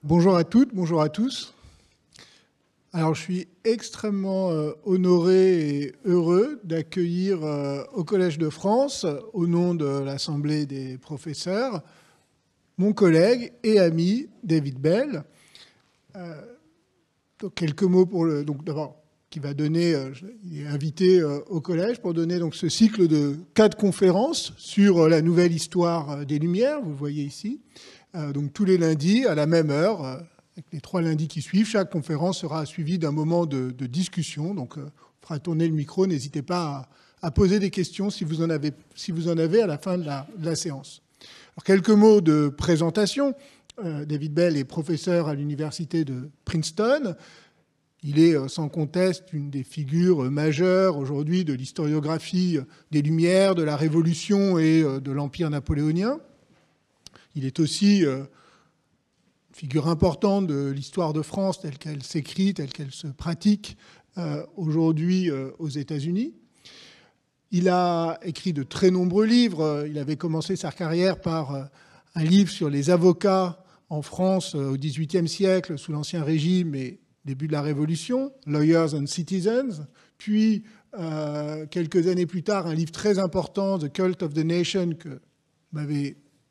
Bonjour à toutes, bonjour à tous. Alors, je suis extrêmement honoré et heureux d'accueillir au Collège de France, au nom de l'Assemblée des professeurs, mon collègue et ami David Bell. Donc, quelques mots pour le... Donc, d'abord, qui va donner... il est invité au Collège pour donner donc, ce cycle de 4 conférences sur la nouvelle histoire des Lumières, vous le voyez ici. Donc, tous les lundis, à la même heure, avec les 3 lundis qui suivent, chaque conférence sera suivie d'un moment de discussion. Donc, on fera tourner le micro. N'hésitez pas à poser des questions si vous en avez à la fin de la séance. Alors, quelques mots de présentation. David Bell est professeur à l'université de Princeton. Il est sans conteste une des figures majeures aujourd'hui de l'historiographie des Lumières, de la Révolution et de l'Empire napoléonien. Il est aussi une figure importante de l'histoire de France telle qu'elle s'écrit, telle qu'elle se pratique aujourd'hui aux États-Unis. Il a écrit de très nombreux livres. Il avait commencé sa carrière par un livre sur les avocats en France au XVIIIe siècle, sous l'Ancien Régime et début de la Révolution, Lawyers and Citizens. Puis, quelques années plus tard, un livre très important, The Cult of the Nation, que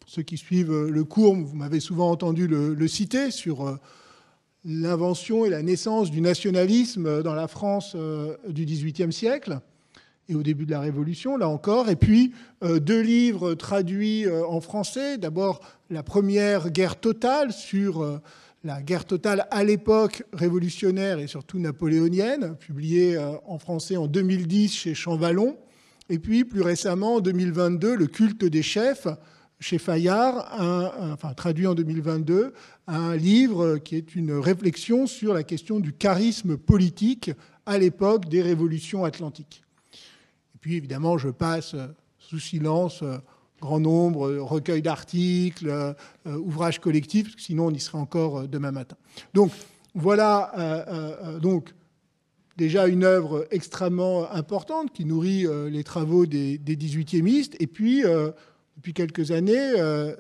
ceux qui suivent le cours, vous m'avez souvent entendu le citer, sur l'invention et la naissance du nationalisme dans la France du XVIIIe siècle et au début de la Révolution, là encore. Et puis, 2 livres traduits en français. D'abord, la première guerre totale sur la guerre totale à l'époque révolutionnaire et surtout napoléonienne, publiée en français en 2010 chez Champvallon. Et puis, plus récemment, en 2022, Le culte des chefs, chez Fayard, traduit en 2022, un livre qui est une réflexion sur la question du charisme politique à l'époque des révolutions atlantiques. Et puis, évidemment, je passe sous silence grand nombre, recueils d'articles, ouvrages collectifs, parce que sinon on y serait encore demain matin. Donc, voilà donc déjà une œuvre extrêmement importante qui nourrit les travaux des 18e. Et puis, depuis quelques années,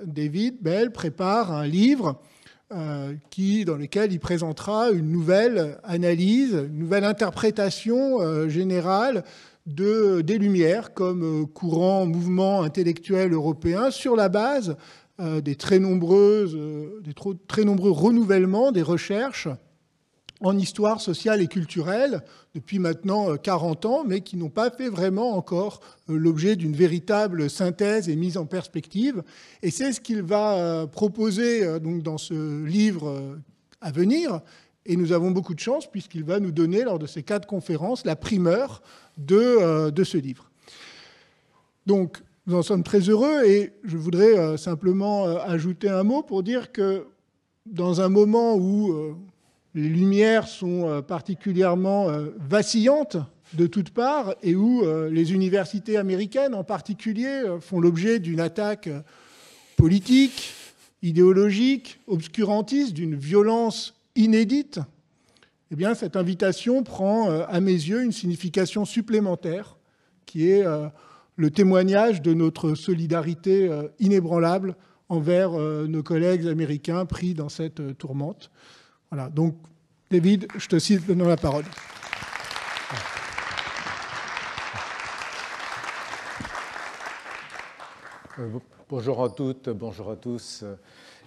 David Bell prépare un livre dans lequel il présentera une nouvelle analyse, une nouvelle interprétation générale des Lumières comme courant mouvement intellectuel européen sur la base des très nombreux renouvellements des recherches en histoire sociale et culturelle depuis maintenant 40 ans, mais qui n'ont pas fait vraiment encore l'objet d'une véritable synthèse et mise en perspective. Et c'est ce qu'il va proposer donc, dans ce livre à venir. Et nous avons beaucoup de chance puisqu'il va nous donner, lors de ces 4 conférences, la primeur de ce livre. Donc, nous en sommes très heureux et je voudrais simplement ajouter un mot pour dire que dans un moment où les Lumières sont particulièrement vacillantes de toutes parts et où les universités américaines en particulier font l'objet d'une attaque politique, idéologique, obscurantiste, d'une violence inédite, eh bien, cette invitation prend, à mes yeux, une signification supplémentaire qui est le témoignage de notre solidarité inébranlable envers nos collègues américains pris dans cette tourmente. Voilà. Donc, David, je te cite maintenant la parole. Bonjour à toutes, bonjour à tous.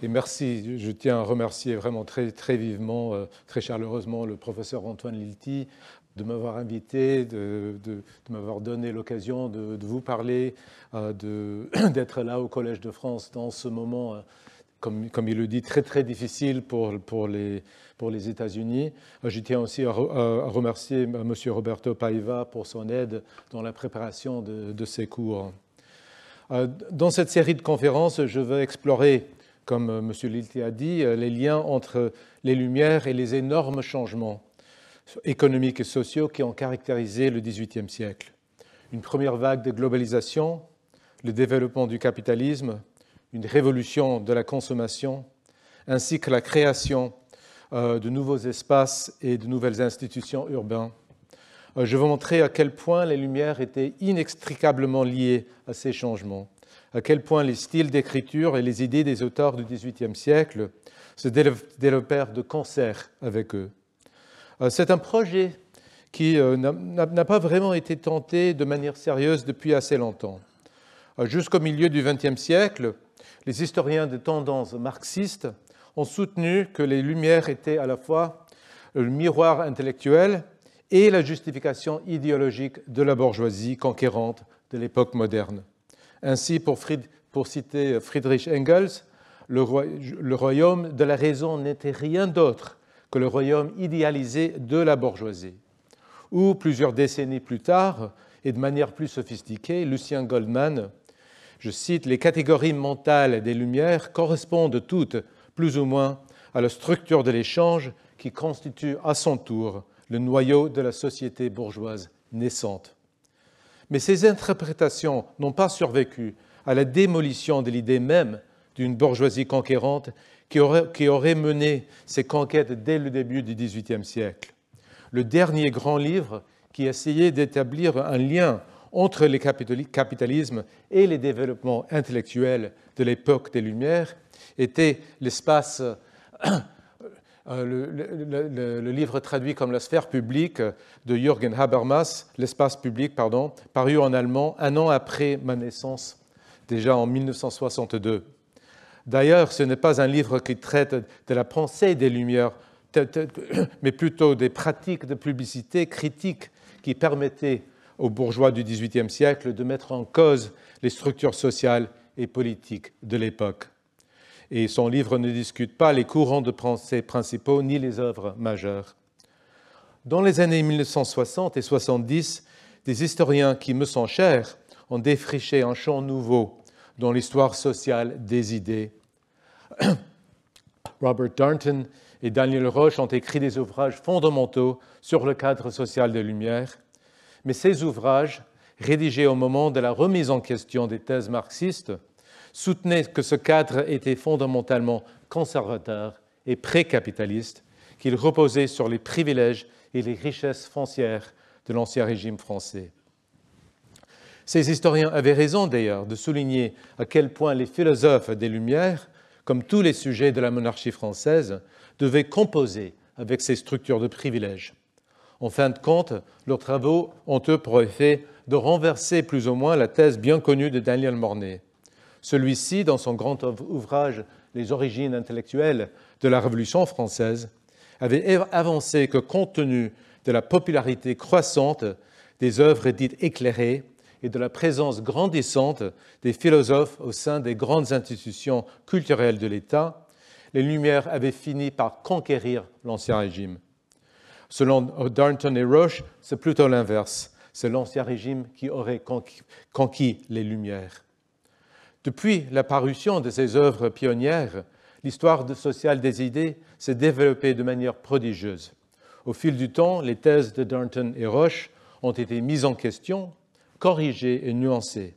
Et merci, je tiens à remercier vraiment très, très vivement, très chaleureusement le professeur Antoine Lilti de m'avoir invité, de m'avoir donné l'occasion de vous parler, d'être là au Collège de France dans ce moment, comme il le dit, très, très difficile pour les États-Unis. Je tiens aussi à remercier M. Roberto Paiva pour son aide dans la préparation de ces cours. Dans cette série de conférences, je veux explorer, comme M. Lilti a dit, les liens entre les Lumières et les énormes changements économiques et sociaux qui ont caractérisé le XVIIIe siècle. Une première vague de globalisation, le développement du capitalisme, une révolution de la consommation, ainsi que la création de nouveaux espaces et de nouvelles institutions urbaines. Je veux montrer à quel point les Lumières étaient inextricablement liées à ces changements. à quel point les styles d'écriture et les idées des auteurs du XVIIIe siècle se développèrent de concert avec eux. C'est un projet qui n'a pas vraiment été tenté de manière sérieuse depuis assez longtemps. Jusqu'au milieu du XXe siècle, les historiens de tendance marxiste ont soutenu que les Lumières étaient à la fois le miroir intellectuel et la justification idéologique de la bourgeoisie conquérante de l'époque moderne. Ainsi, pour citer Friedrich Engels, le royaume de la raison n'était rien d'autre que le royaume idéalisé de la bourgeoisie. Ou, plusieurs décennies plus tard, et de manière plus sophistiquée, Lucien Goldman, je cite, « Les catégories mentales des Lumières correspondent toutes, plus ou moins, à la structure de l'échange qui constitue à son tour le noyau de la société bourgeoise naissante. » Mais ces interprétations n'ont pas survécu à la démolition de l'idée même d'une bourgeoisie conquérante qui aurait mené ses conquêtes dès le début du XVIIIe siècle. Le dernier grand livre qui essayait d'établir un lien entre le capitalisme et les développements intellectuels de l'époque des Lumières était le livre traduit comme La sphère publique de Jürgen Habermas, l'espace public, paru en allemand un an après ma naissance, déjà en 1962. D'ailleurs, ce n'est pas un livre qui traite de la pensée des Lumières, mais plutôt des pratiques de publicité critiques qui permettaient aux bourgeois du XVIIIe siècle de mettre en cause les structures sociales et politiques de l'époque. Et son livre ne discute pas les courants de pensée principaux ni les œuvres majeures. Dans les années 1960 et 70, des historiens qui me sont chers ont défriché un champ nouveau dans l'histoire sociale des idées. Robert Darnton et Daniel Roche ont écrit des ouvrages fondamentaux sur le cadre social des Lumières, mais ces ouvrages, rédigés au moment de la remise en question des thèses marxistes, soutenaient que ce cadre était fondamentalement conservateur et pré-capitaliste, qu'il reposait sur les privilèges et les richesses foncières de l'Ancien Régime français. Ces historiens avaient raison d'ailleurs de souligner à quel point les philosophes des Lumières, comme tous les sujets de la monarchie française, devaient composer avec ces structures de privilèges. En fin de compte, leurs travaux ont eu pour effet de renverser plus ou moins la thèse bien connue de Daniel Mornay. Celui-ci, dans son grand ouvrage « Les origines intellectuelles de la Révolution française », avait avancé que compte tenu de la popularité croissante des œuvres dites éclairées et de la présence grandissante des philosophes au sein des grandes institutions culturelles de l'État, les Lumières avaient fini par conquérir l'Ancien Régime. Selon Darnton et Roche, c'est plutôt l'inverse. C'est l'Ancien Régime qui aurait conquis les Lumières. Depuis la parution de ces œuvres pionnières, l'histoire sociale des idées s'est développée de manière prodigieuse. Au fil du temps, les thèses de Darnton et Roche ont été mises en question, corrigées et nuancées.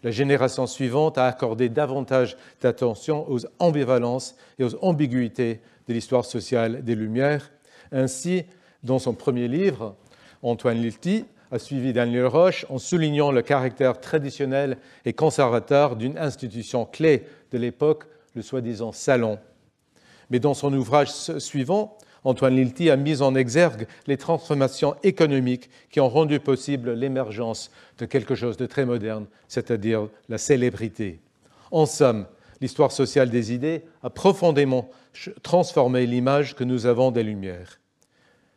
La génération suivante a accordé davantage d'attention aux ambivalences et aux ambiguïtés de l'histoire sociale des Lumières. Ainsi, dans son premier livre, Antoine Lilti a suivi Daniel Roche en soulignant le caractère traditionnel et conservateur d'une institution clé de l'époque, le soi-disant salon. Mais dans son ouvrage suivant, Antoine Lilti a mis en exergue les transformations économiques qui ont rendu possible l'émergence de quelque chose de très moderne, c'est-à-dire la célébrité. En somme, l'histoire sociale des idées a profondément transformé l'image que nous avons des Lumières.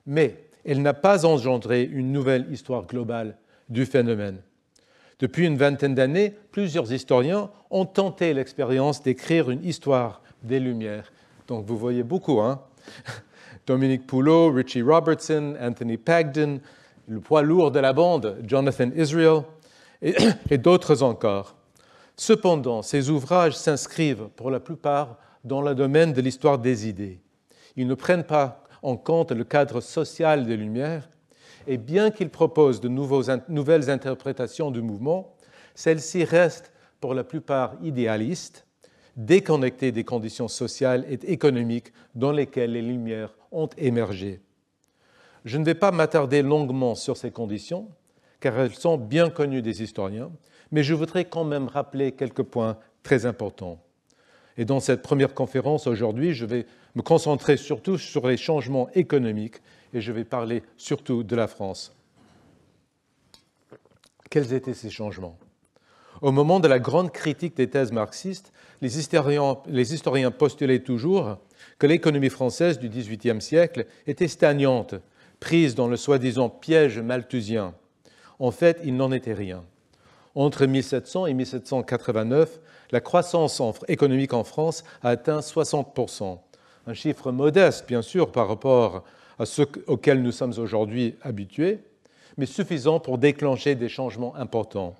Mais elle n'a pas engendré une nouvelle histoire globale du phénomène. Depuis une vingtaine d'années, plusieurs historiens ont tenté l'expérience d'écrire une histoire des Lumières. Donc vous voyez beaucoup, hein? Dominique Poulot, Richie Robertson, Anthony Pagden, le poids lourd de la bande, Jonathan Israel, et d'autres encore. Cependant, ces ouvrages s'inscrivent pour la plupart dans le domaine de l'histoire des idées. Ils ne prennent pas en compte le cadre social des Lumières, et bien qu'ils proposent de nouvelles interprétations du mouvement, celles-ci restent pour la plupart idéalistes, déconnectées des conditions sociales et économiques dans lesquelles les Lumières ont émergé. Je ne vais pas m'attarder longuement sur ces conditions, car elles sont bien connues des historiens, mais je voudrais quand même rappeler quelques points très importants. Et dans cette première conférence aujourd'hui, je vais me concentrer surtout sur les changements économiques et je vais parler surtout de la France. Quels étaient ces changements? Au moment de la grande critique des thèses marxistes, les historiens postulaient toujours que l'économie française du XVIIIe siècle était stagnante, prise dans le soi-disant piège malthusien. En fait, il n'en était rien. Entre 1700 et 1789, la croissance économique en France a atteint 60%. Un chiffre modeste, bien sûr, par rapport à ceux auxquels nous sommes aujourd'hui habitués, mais suffisant pour déclencher des changements importants.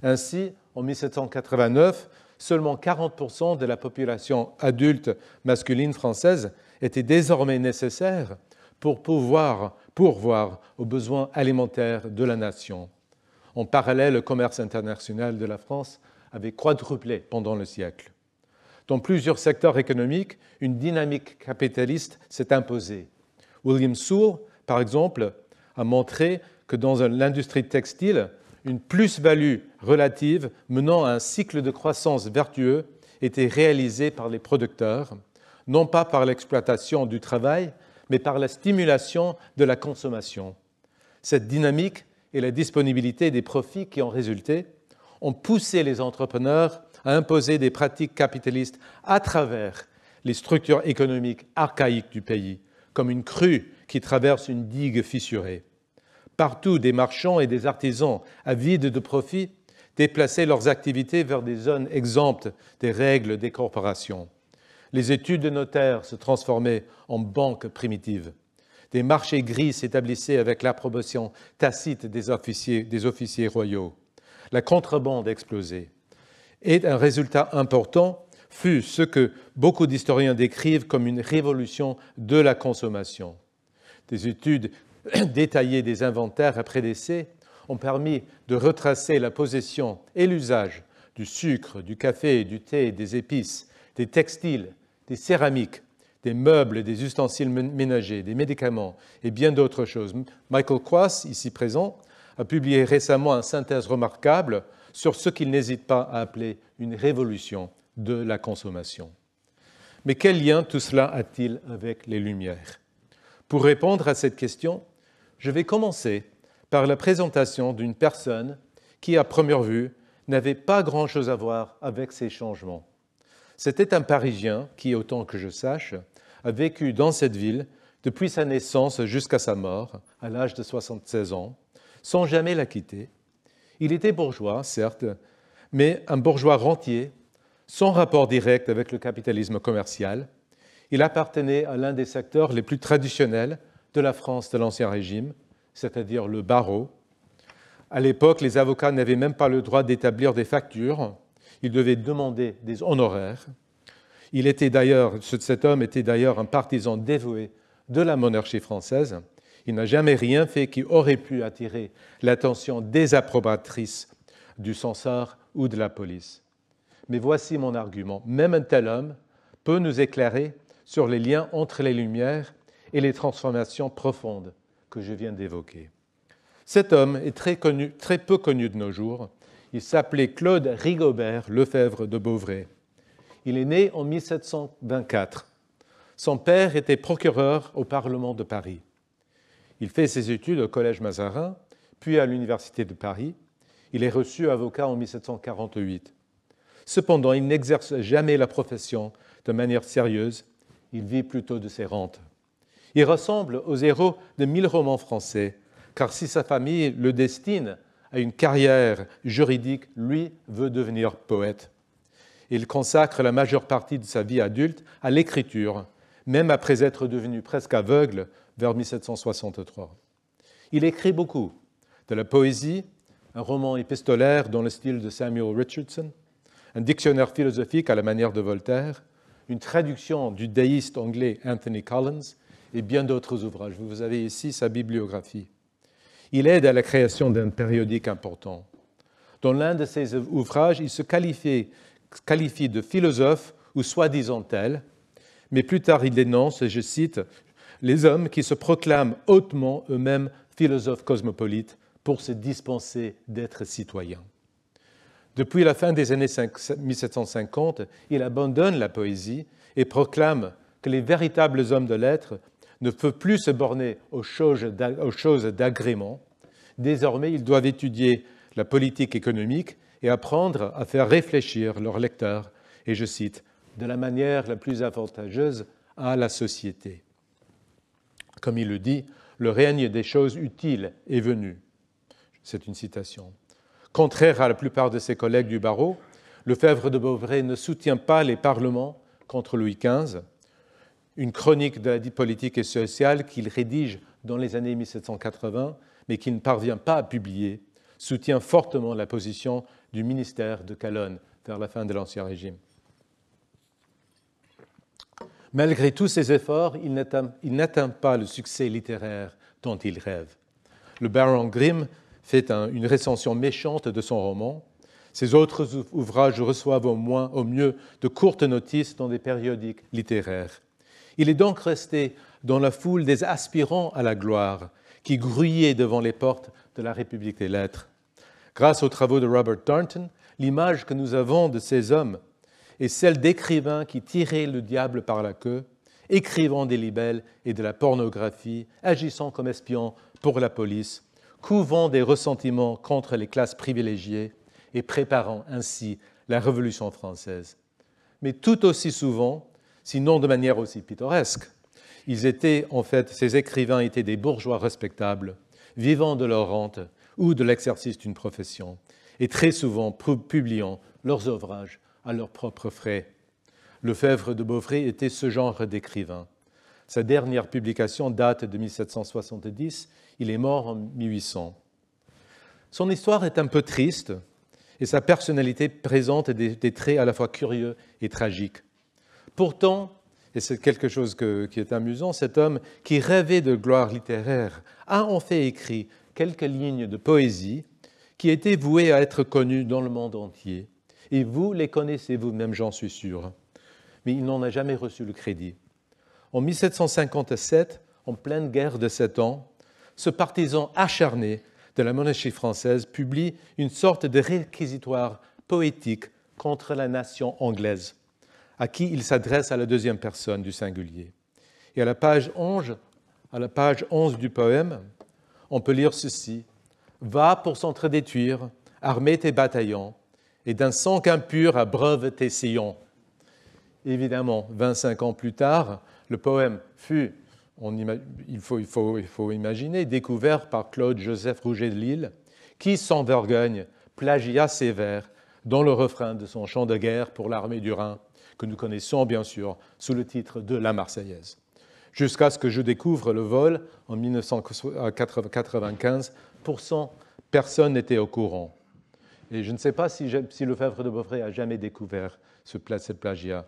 Ainsi, en 1789, seulement 40% de la population adulte masculine française était désormais nécessaire pour pourvoir aux besoins alimentaires de la nation. En parallèle, le commerce international de la France avait quadruplé pendant le siècle. Dans plusieurs secteurs économiques, une dynamique capitaliste s'est imposée. William Sewell, par exemple, a montré que dans l'industrie textile, une plus-value relative menant à un cycle de croissance vertueux était réalisée par les producteurs, non pas par l'exploitation du travail, mais par la stimulation de la consommation. Cette dynamique et la disponibilité des profits qui en résultaient ont poussé les entrepreneurs à imposer des pratiques capitalistes à travers les structures économiques archaïques du pays, comme une crue qui traverse une digue fissurée. Partout, des marchands et des artisans avides de profit déplaçaient leurs activités vers des zones exemptes des règles des corporations. Les études de notaires se transformaient en banques primitives. Des marchés gris s'établissaient avec l'approbation tacite des officiers royaux. La contrebande explosait. Et un résultat important fut ce que beaucoup d'historiens décrivent comme une révolution de la consommation. Des études détaillées des inventaires après décès ont permis de retracer la possession et l'usage du sucre, du café, du thé, des épices, des textiles, des céramiques, des meubles, des ustensiles ménagers, des médicaments et bien d'autres choses. Michael Quass, ici présent, a publié récemment une synthèse remarquable sur ce qu'il n'hésite pas à appeler une révolution de la consommation. Mais quel lien tout cela a-t-il avec les Lumières? Pour répondre à cette question, je vais commencer par la présentation d'une personne qui, à première vue, n'avait pas grand-chose à voir avec ces changements. C'était un Parisien qui, autant que je sache, a vécu dans cette ville depuis sa naissance jusqu'à sa mort, à l'âge de 76 ans, sans jamais la quitter. Il était bourgeois, certes, mais un bourgeois rentier, sans rapport direct avec le capitalisme commercial. Il appartenait à l'un des secteurs les plus traditionnels de la France de l'Ancien Régime, c'est-à-dire le barreau. À l'époque, les avocats n'avaient même pas le droit d'établir des factures. Ils devaient demander des honoraires. Cet homme était d'ailleurs un partisan dévoué de la monarchie française. Il n'a jamais rien fait qui aurait pu attirer l'attention désapprobatrice du censeur ou de la police. Mais voici mon argument. Même un tel homme peut nous éclairer sur les liens entre les Lumières et les transformations profondes que je viens d'évoquer. Cet homme est très peu connu de nos jours. Il s'appelait Claude Rigobert Lefebvre de Beauvrais. Il est né en 1724. Son père était procureur au Parlement de Paris. Il fait ses études au Collège Mazarin, puis à l'Université de Paris. Il est reçu avocat en 1748. Cependant, il n'exerce jamais la profession de manière sérieuse. Il vit plutôt de ses rentes. Il ressemble aux héros de 1000 romans français, car si sa famille le destine à une carrière juridique, lui veut devenir poète. Il consacre la majeure partie de sa vie adulte à l'écriture, même après être devenu presque aveugle vers 1763. Il écrit beaucoup, de la poésie, un roman épistolaire dans le style de Samuel Richardson, un dictionnaire philosophique à la manière de Voltaire, une traduction du déiste anglais Anthony Collins et bien d'autres ouvrages. Vous avez ici sa bibliographie. Il aide à la création d'un périodique important. Dans l'un de ses ouvrages, il se qualifie de philosophe ou soi-disant tel, mais plus tard il dénonce, et je cite, « les hommes qui se proclament hautement eux-mêmes philosophes cosmopolites pour se dispenser d'être citoyen. Depuis la fin des années 1750, il abandonne la poésie et proclame que les véritables hommes de lettres ne peuvent plus se borner aux choses d'agrément. Désormais, ils doivent étudier la politique économique et apprendre à faire réfléchir leurs lecteurs, et je cite, « de la manière la plus avantageuse à la société ». Comme il le dit, le règne des choses utiles est venu. C'est une citation. Contraire à la plupart de ses collègues du barreau, Lefebvre de Beauvrais ne soutient pas les parlements contre Louis XV. Une chronique de la vie politique et sociale qu'il rédige dans les années 1780, mais qu'il ne parvient pas à publier, soutient fortement la position du ministère de Calonne vers la fin de l'Ancien Régime. Malgré tous ses efforts, il n'atteint pas le succès littéraire dont il rêve. Le baron Grimm fait une recension méchante de son roman. Ses autres ouvrages reçoivent au mieux de courtes notices dans des périodiques littéraires. Il est donc resté dans la foule des aspirants à la gloire qui grouillaient devant les portes de la République des lettres. Grâce aux travaux de Robert Darnton, l'image que nous avons de ces hommes est celle d'écrivains qui tiraient le diable par la queue, écrivant des libelles et de la pornographie, agissant comme espions pour la police, couvant des ressentiments contre les classes privilégiées et préparant ainsi la Révolution française. Mais tout aussi souvent, sinon de manière aussi pittoresque, ces écrivains étaient des bourgeois respectables, vivant de leur rente ou de l'exercice d'une profession, et très souvent publiant leurs ouvrages à leurs propres frais. Lefebvre de Beauvrais était ce genre d'écrivain. Sa dernière publication date de 1770, il est mort en 1800. Son histoire est un peu triste et sa personnalité présente des traits à la fois curieux et tragiques. Pourtant, et c'est quelque chose qui est amusant, cet homme qui rêvait de gloire littéraire a en fait écrit quelques lignes de poésie qui étaient vouées à être connues dans le monde entier. Et vous les connaissez vous-même, j'en suis sûr. Mais il n'en a jamais reçu le crédit. En 1757, en pleine guerre de 7 ans, ce partisan acharné de la monarchie française publie une sorte de réquisitoire poétique contre la nation anglaise, à qui il s'adresse à la deuxième personne du singulier. Et à la page 11 du poème, on peut lire ceci. « Va pour s'entre-détruire, armer tes bataillons, et d'un sang impur abreuve tes sillons. » Évidemment, 25 ans plus tard, le poème fut, il faut imaginer, découvert par Claude-Joseph Rouget de Lisle, qui, sans vergogne, plagia ses vers dans le refrain de son chant de guerre pour l'armée du Rhin, que nous connaissons bien sûr sous le titre de La Marseillaise. Jusqu'à ce que je découvre le vol en 1995, personne n'était au courant. Et je ne sais pas si Lefebvre de Beauvrais a jamais découvert ce plagiat.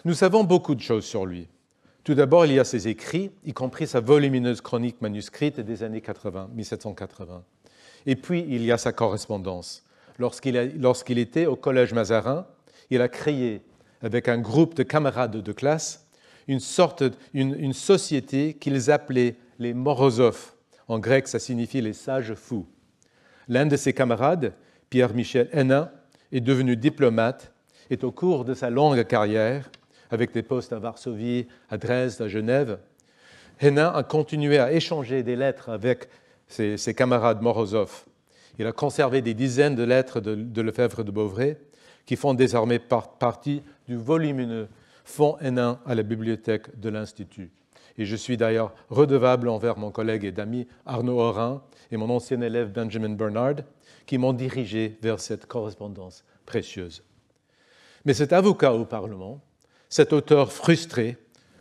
Nous savons beaucoup de choses sur lui. Tout d'abord, il y a ses écrits, y compris sa volumineuse chronique manuscrite des années 1780. Et puis, il y a sa correspondance. Lorsqu'il était au Collège Mazarin, il a créé, avec un groupe de camarades de classe, une société qu'ils appelaient les Morozov. En grec, ça signifie les sages fous. L'un de ses camarades, Pierre-Michel Hénin, est devenu diplomate et au cours de sa longue carrière, avec des postes à Varsovie, à Dresde, à Genève, Hénin a continué à échanger des lettres avec ses camarades Morozov. Il a conservé des dizaines de lettres de Lefebvre de Beauvrais qui font désormais partie du volumineux fonds Hénin à la bibliothèque de l'Institut. Et je suis d'ailleurs redevable envers mon collègue et ami Arnaud Orin et mon ancien élève Benjamin Bernard, qui m'ont dirigé vers cette correspondance précieuse. Mais cet avocat au Parlement, cet auteur frustré,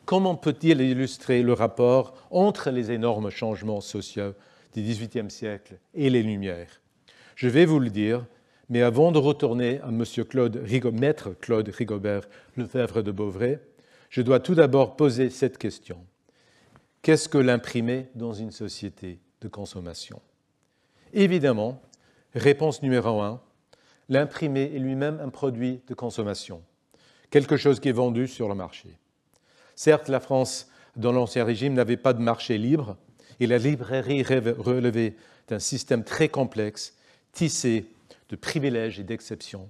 comment peut-il illustrer le rapport entre les énormes changements sociaux du XVIIIe siècle et les Lumières? Je vais vous le dire, mais avant de retourner à Maître Claude Rigobert Lefebvre de Beauvrais, je dois tout d'abord poser cette question. Qu'est-ce que l'imprimer dans une société de consommation? Évidemment, réponse numéro 1, l'imprimé est lui-même un produit de consommation, quelque chose qui est vendu sur le marché. Certes, la France, dans l'Ancien Régime, n'avait pas de marché libre et la librairie relevait d'un système très complexe, tissé de privilèges et d'exceptions.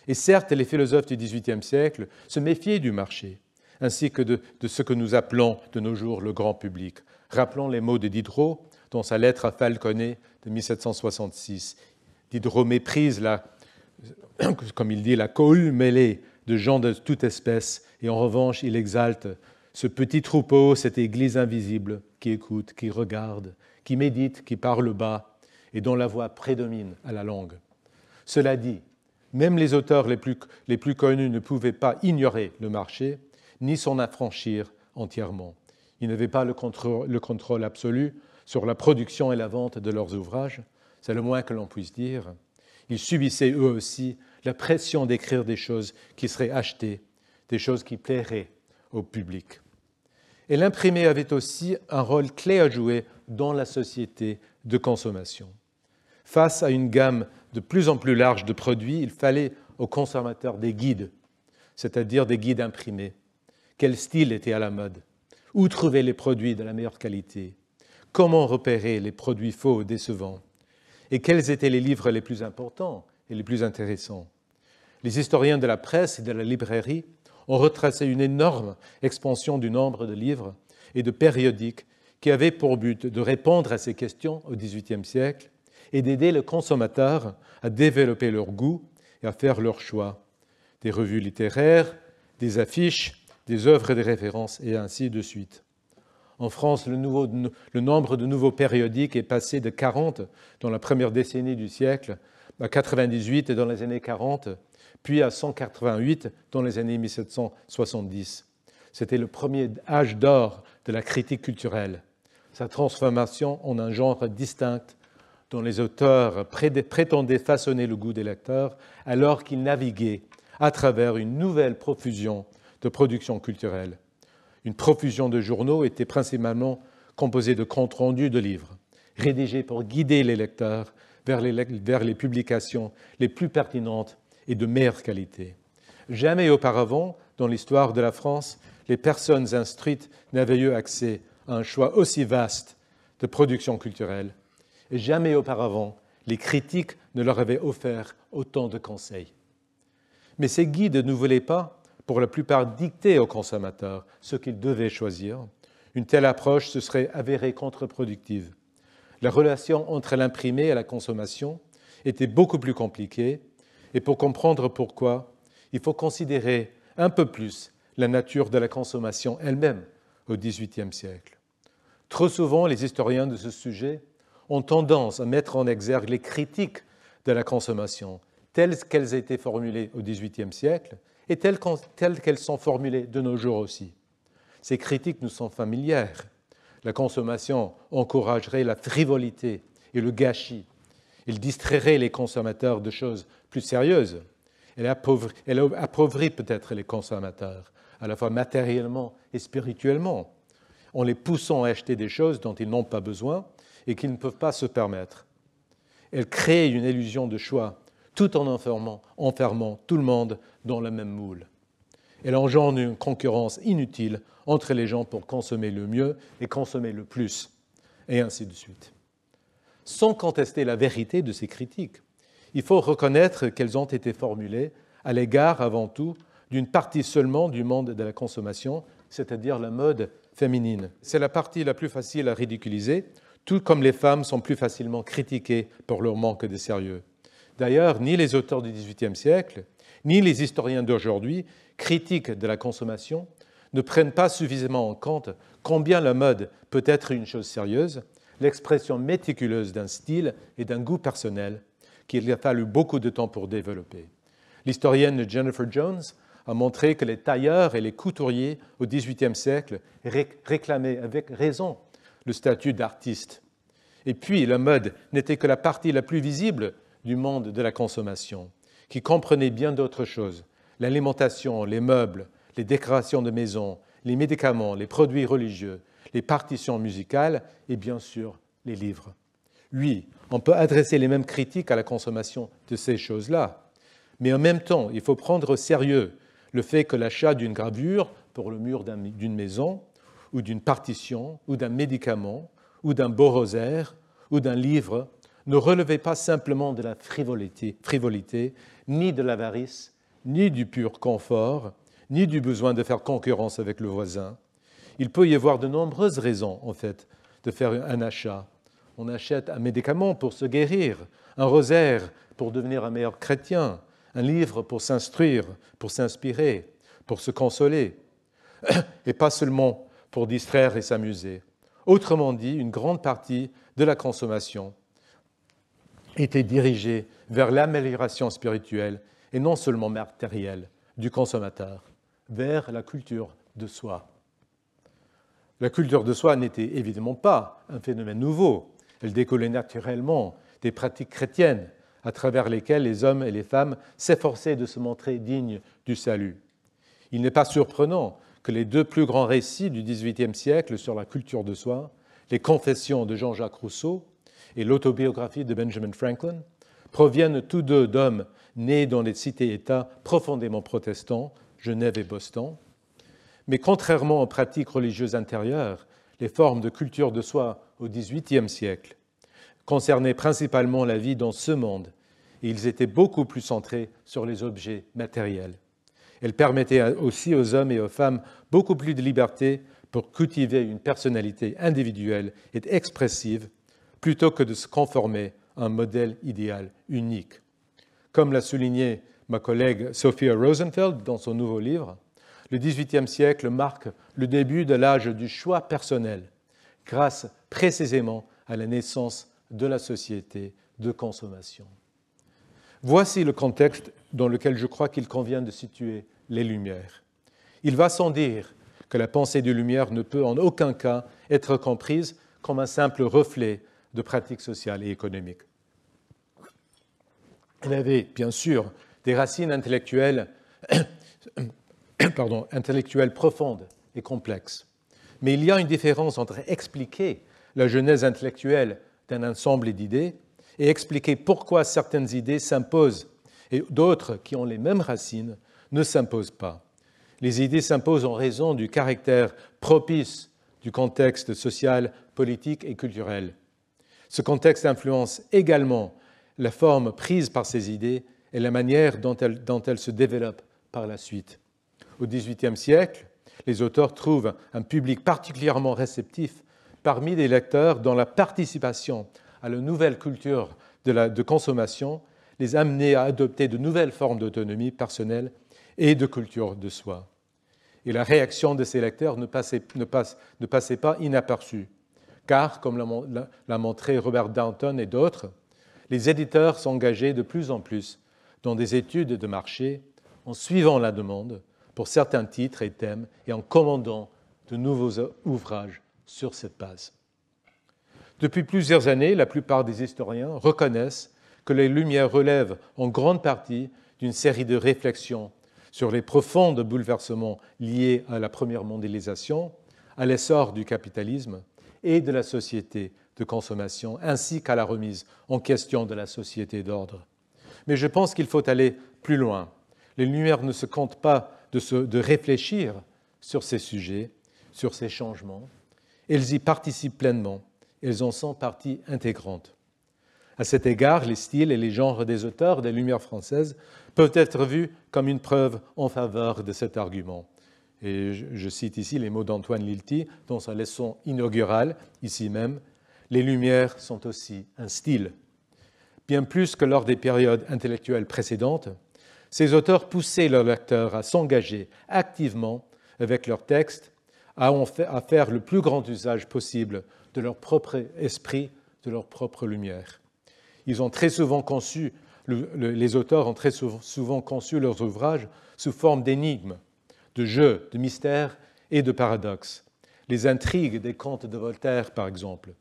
Et certes, les philosophes du XVIIIe siècle se méfiaient du marché, ainsi que de ce que nous appelons de nos jours le grand public. Rappelons les mots de Diderot dans sa lettre à Falconet de 1766. Diderot méprise, comme il dit, la cohue mêlée de gens de toute espèce, et en revanche, il exalte ce petit troupeau, cette église invisible qui écoute, qui regarde, qui médite, qui parle bas, et dont la voix prédomine à la langue. Cela dit, même les auteurs les plus connus ne pouvaient pas ignorer le marché, ni s'en affranchir entièrement. Ils n'avaient pas le contrôle absolu sur la production et la vente de leurs ouvrages, c'est le moins que l'on puisse dire. Ils subissaient eux aussi la pression d'écrire des choses qui seraient achetées, des choses qui plairaient au public. Et l'imprimé avait aussi un rôle clé à jouer dans la société de consommation. Face à une gamme de plus en plus large de produits, il fallait aux consommateurs des guides, c'est-à-dire des guides imprimés. Quel style était à la mode? Où trouver les produits de la meilleure qualité? Comment repérer les produits faux ou décevants? Et quels étaient les livres les plus importants et les plus intéressants? Les historiens de la presse et de la librairie ont retracé une énorme expansion du nombre de livres et de périodiques qui avaient pour but de répondre à ces questions au XVIIIe siècle et d'aider le consommateur à développer leur goût et à faire leur choix. Des revues littéraires, des affiches, des œuvres de référence et ainsi de suite. En France, le nombre de nouveaux périodiques est passé de 40 dans la première décennie du siècle à 98 dans les années 40, puis à 188 dans les années 1770. C'était le premier âge d'or de la critique culturelle. Sa transformation en un genre distinct dont les auteurs prétendaient façonner le goût des lecteurs alors qu'ils naviguaient à travers une nouvelle profusion de production culturelle. Une profusion de journaux était principalement composée de comptes rendus de livres, rédigés pour guider les lecteurs vers les publications les plus pertinentes et de meilleure qualité. Jamais auparavant, dans l'histoire de la France, les personnes instruites n'avaient eu accès à un choix aussi vaste de production culturelle. Et jamais auparavant, les critiques ne leur avaient offert autant de conseils. Mais ces guides ne voulaient pas, pour la plupart, dicter aux consommateurs ce qu'ils devaient choisir. Une telle approche se serait avérée contre-productive. La relation entre l'imprimé et la consommation était beaucoup plus compliquée, et pour comprendre pourquoi, il faut considérer un peu plus la nature de la consommation elle-même au XVIIIe siècle. Trop souvent, les historiens de ce sujet ont tendance à mettre en exergue les critiques de la consommation telles qu'elles étaient formulées au XVIIIe siècle et telles qu'elles sont formulées de nos jours aussi. Ces critiques nous sont familières. La consommation encouragerait la frivolité et le gâchis. Elle distrairait les consommateurs de choses plus sérieuses. Elle appauvrit peut-être les consommateurs, à la fois matériellement et spirituellement, en les poussant à acheter des choses dont ils n'ont pas besoin et qu'ils ne peuvent pas se permettre. Elle crée une illusion de choix, tout en enfermant tout le monde dans le même moule. Elle engendre une concurrence inutile entre les gens pour consommer le mieux et consommer le plus, et ainsi de suite. Sans contester la vérité de ces critiques, il faut reconnaître qu'elles ont été formulées à l'égard, avant tout, d'une partie seulement du monde de la consommation, c'est-à-dire la mode féminine. C'est la partie la plus facile à ridiculiser, tout comme les femmes sont plus facilement critiquées pour leur manque de sérieux. D'ailleurs, ni les auteurs du XVIIIe siècle, ni les historiens d'aujourd'hui, critiques de la consommation, ne prennent pas suffisamment en compte combien la mode peut être une chose sérieuse, l'expression méticuleuse d'un style et d'un goût personnel qu'il a fallu beaucoup de temps pour développer. L'historienne Jennifer Jones a montré que les tailleurs et les couturiers au XVIIIe siècle réclamaient avec raison le statut d'artiste. Et puis, la mode n'était que la partie la plus visible du monde de la consommation, qui comprenait bien d'autres choses, l'alimentation, les meubles, les décorations de maison, les médicaments, les produits religieux, les partitions musicales et bien sûr les livres. Oui, on peut adresser les mêmes critiques à la consommation de ces choses-là, mais en même temps, il faut prendre au sérieux le fait que l'achat d'une gravure pour le mur d'une maison ou d'une partition ou d'un médicament ou d'un beau rosaire ou d'un livre ne relevait pas simplement de la frivolité, ni de l'avarice, ni du pur confort, ni du besoin de faire concurrence avec le voisin. Il peut y avoir de nombreuses raisons, en fait, de faire un achat. On achète un médicament pour se guérir, un rosaire pour devenir un meilleur chrétien, un livre pour s'instruire, pour s'inspirer, pour se consoler, et pas seulement pour distraire et s'amuser. Autrement dit, une grande partie de la consommation était dirigée vers l'amélioration spirituelle et non seulement matérielle du consommateur, vers la culture de soi. La culture de soi n'était évidemment pas un phénomène nouveau. Elle découlait naturellement des pratiques chrétiennes à travers lesquelles les hommes et les femmes s'efforçaient de se montrer dignes du salut. Il n'est pas surprenant que les deux plus grands récits du XVIIIe siècle sur la culture de soi, les Confessions de Jean-Jacques Rousseau et l'autobiographie de Benjamin Franklin, proviennent tous deux d'hommes nés dans les cités-États profondément protestants, Genève et Boston. Mais contrairement aux pratiques religieuses intérieures, les formes de culture de soi au XVIIIe siècle concernaient principalement la vie dans ce monde, et ils étaient beaucoup plus centrés sur les objets matériels. Elles permettaient aussi aux hommes et aux femmes beaucoup plus de liberté pour cultiver une personnalité individuelle et expressive, plutôt que de se conformer à un modèle idéal unique. Comme l'a souligné ma collègue Sophia Rosenfeld dans son nouveau livre, le XVIIIe siècle marque le début de l'âge du choix personnel, grâce précisément à la naissance de la société de consommation. Voici le contexte dans lequel je crois qu'il convient de situer les Lumières. Il va sans dire que la pensée des Lumières ne peut en aucun cas être comprise comme un simple reflet de pratiques sociales et économiques. Elle avait, bien sûr, des racines intellectuelles, intellectuelles profondes et complexes. Mais il y a une différence entre expliquer la genèse intellectuelle d'un ensemble d'idées et expliquer pourquoi certaines idées s'imposent et d'autres qui ont les mêmes racines ne s'imposent pas. Les idées s'imposent en raison du caractère propice du contexte social, politique et culturel. Ce contexte influence également la forme prise par ces idées et la manière dont elles se développent par la suite. Au XVIIIe siècle, les auteurs trouvent un public particulièrement réceptif parmi les lecteurs dont la participation à la nouvelle culture de consommation les amenait à adopter de nouvelles formes d'autonomie personnelle et de culture de soi. Et la réaction de ces lecteurs ne passait pas inaperçue, car, comme l'a montré Robert Downton et d'autres, les éditeurs s'engageaient de plus en plus dans des études de marché en suivant la demande pour certains titres et thèmes et en commandant de nouveaux ouvrages sur cette base. Depuis plusieurs années, la plupart des historiens reconnaissent que les Lumières relèvent en grande partie d'une série de réflexions sur les profonds bouleversements liés à la première mondialisation, à l'essor du capitalisme et de la société de consommation, ainsi qu'à la remise en question de la société d'ordre. Mais je pense qu'il faut aller plus loin. Les Lumières ne se contentent pas de réfléchir sur ces sujets, sur ces changements. Elles y participent pleinement. Elles en sont partie intégrante. À cet égard, les styles et les genres des auteurs des Lumières françaises peuvent être vus comme une preuve en faveur de cet argument. Et je cite ici les mots d'Antoine Lilti dans sa leçon inaugurale, ici même. Les Lumières sont aussi un style. Bien plus que lors des périodes intellectuelles précédentes, ces auteurs poussaient leurs lecteurs à s'engager activement avec leurs textes, à faire le plus grand usage possible de leur propre esprit, de leur propre lumière. Ils ont très souvent conçu, les auteurs ont très souvent conçu leurs ouvrages sous forme d'énigmes, de jeux, de mystères et de paradoxes. Les intrigues des contes de Voltaire, par exemple,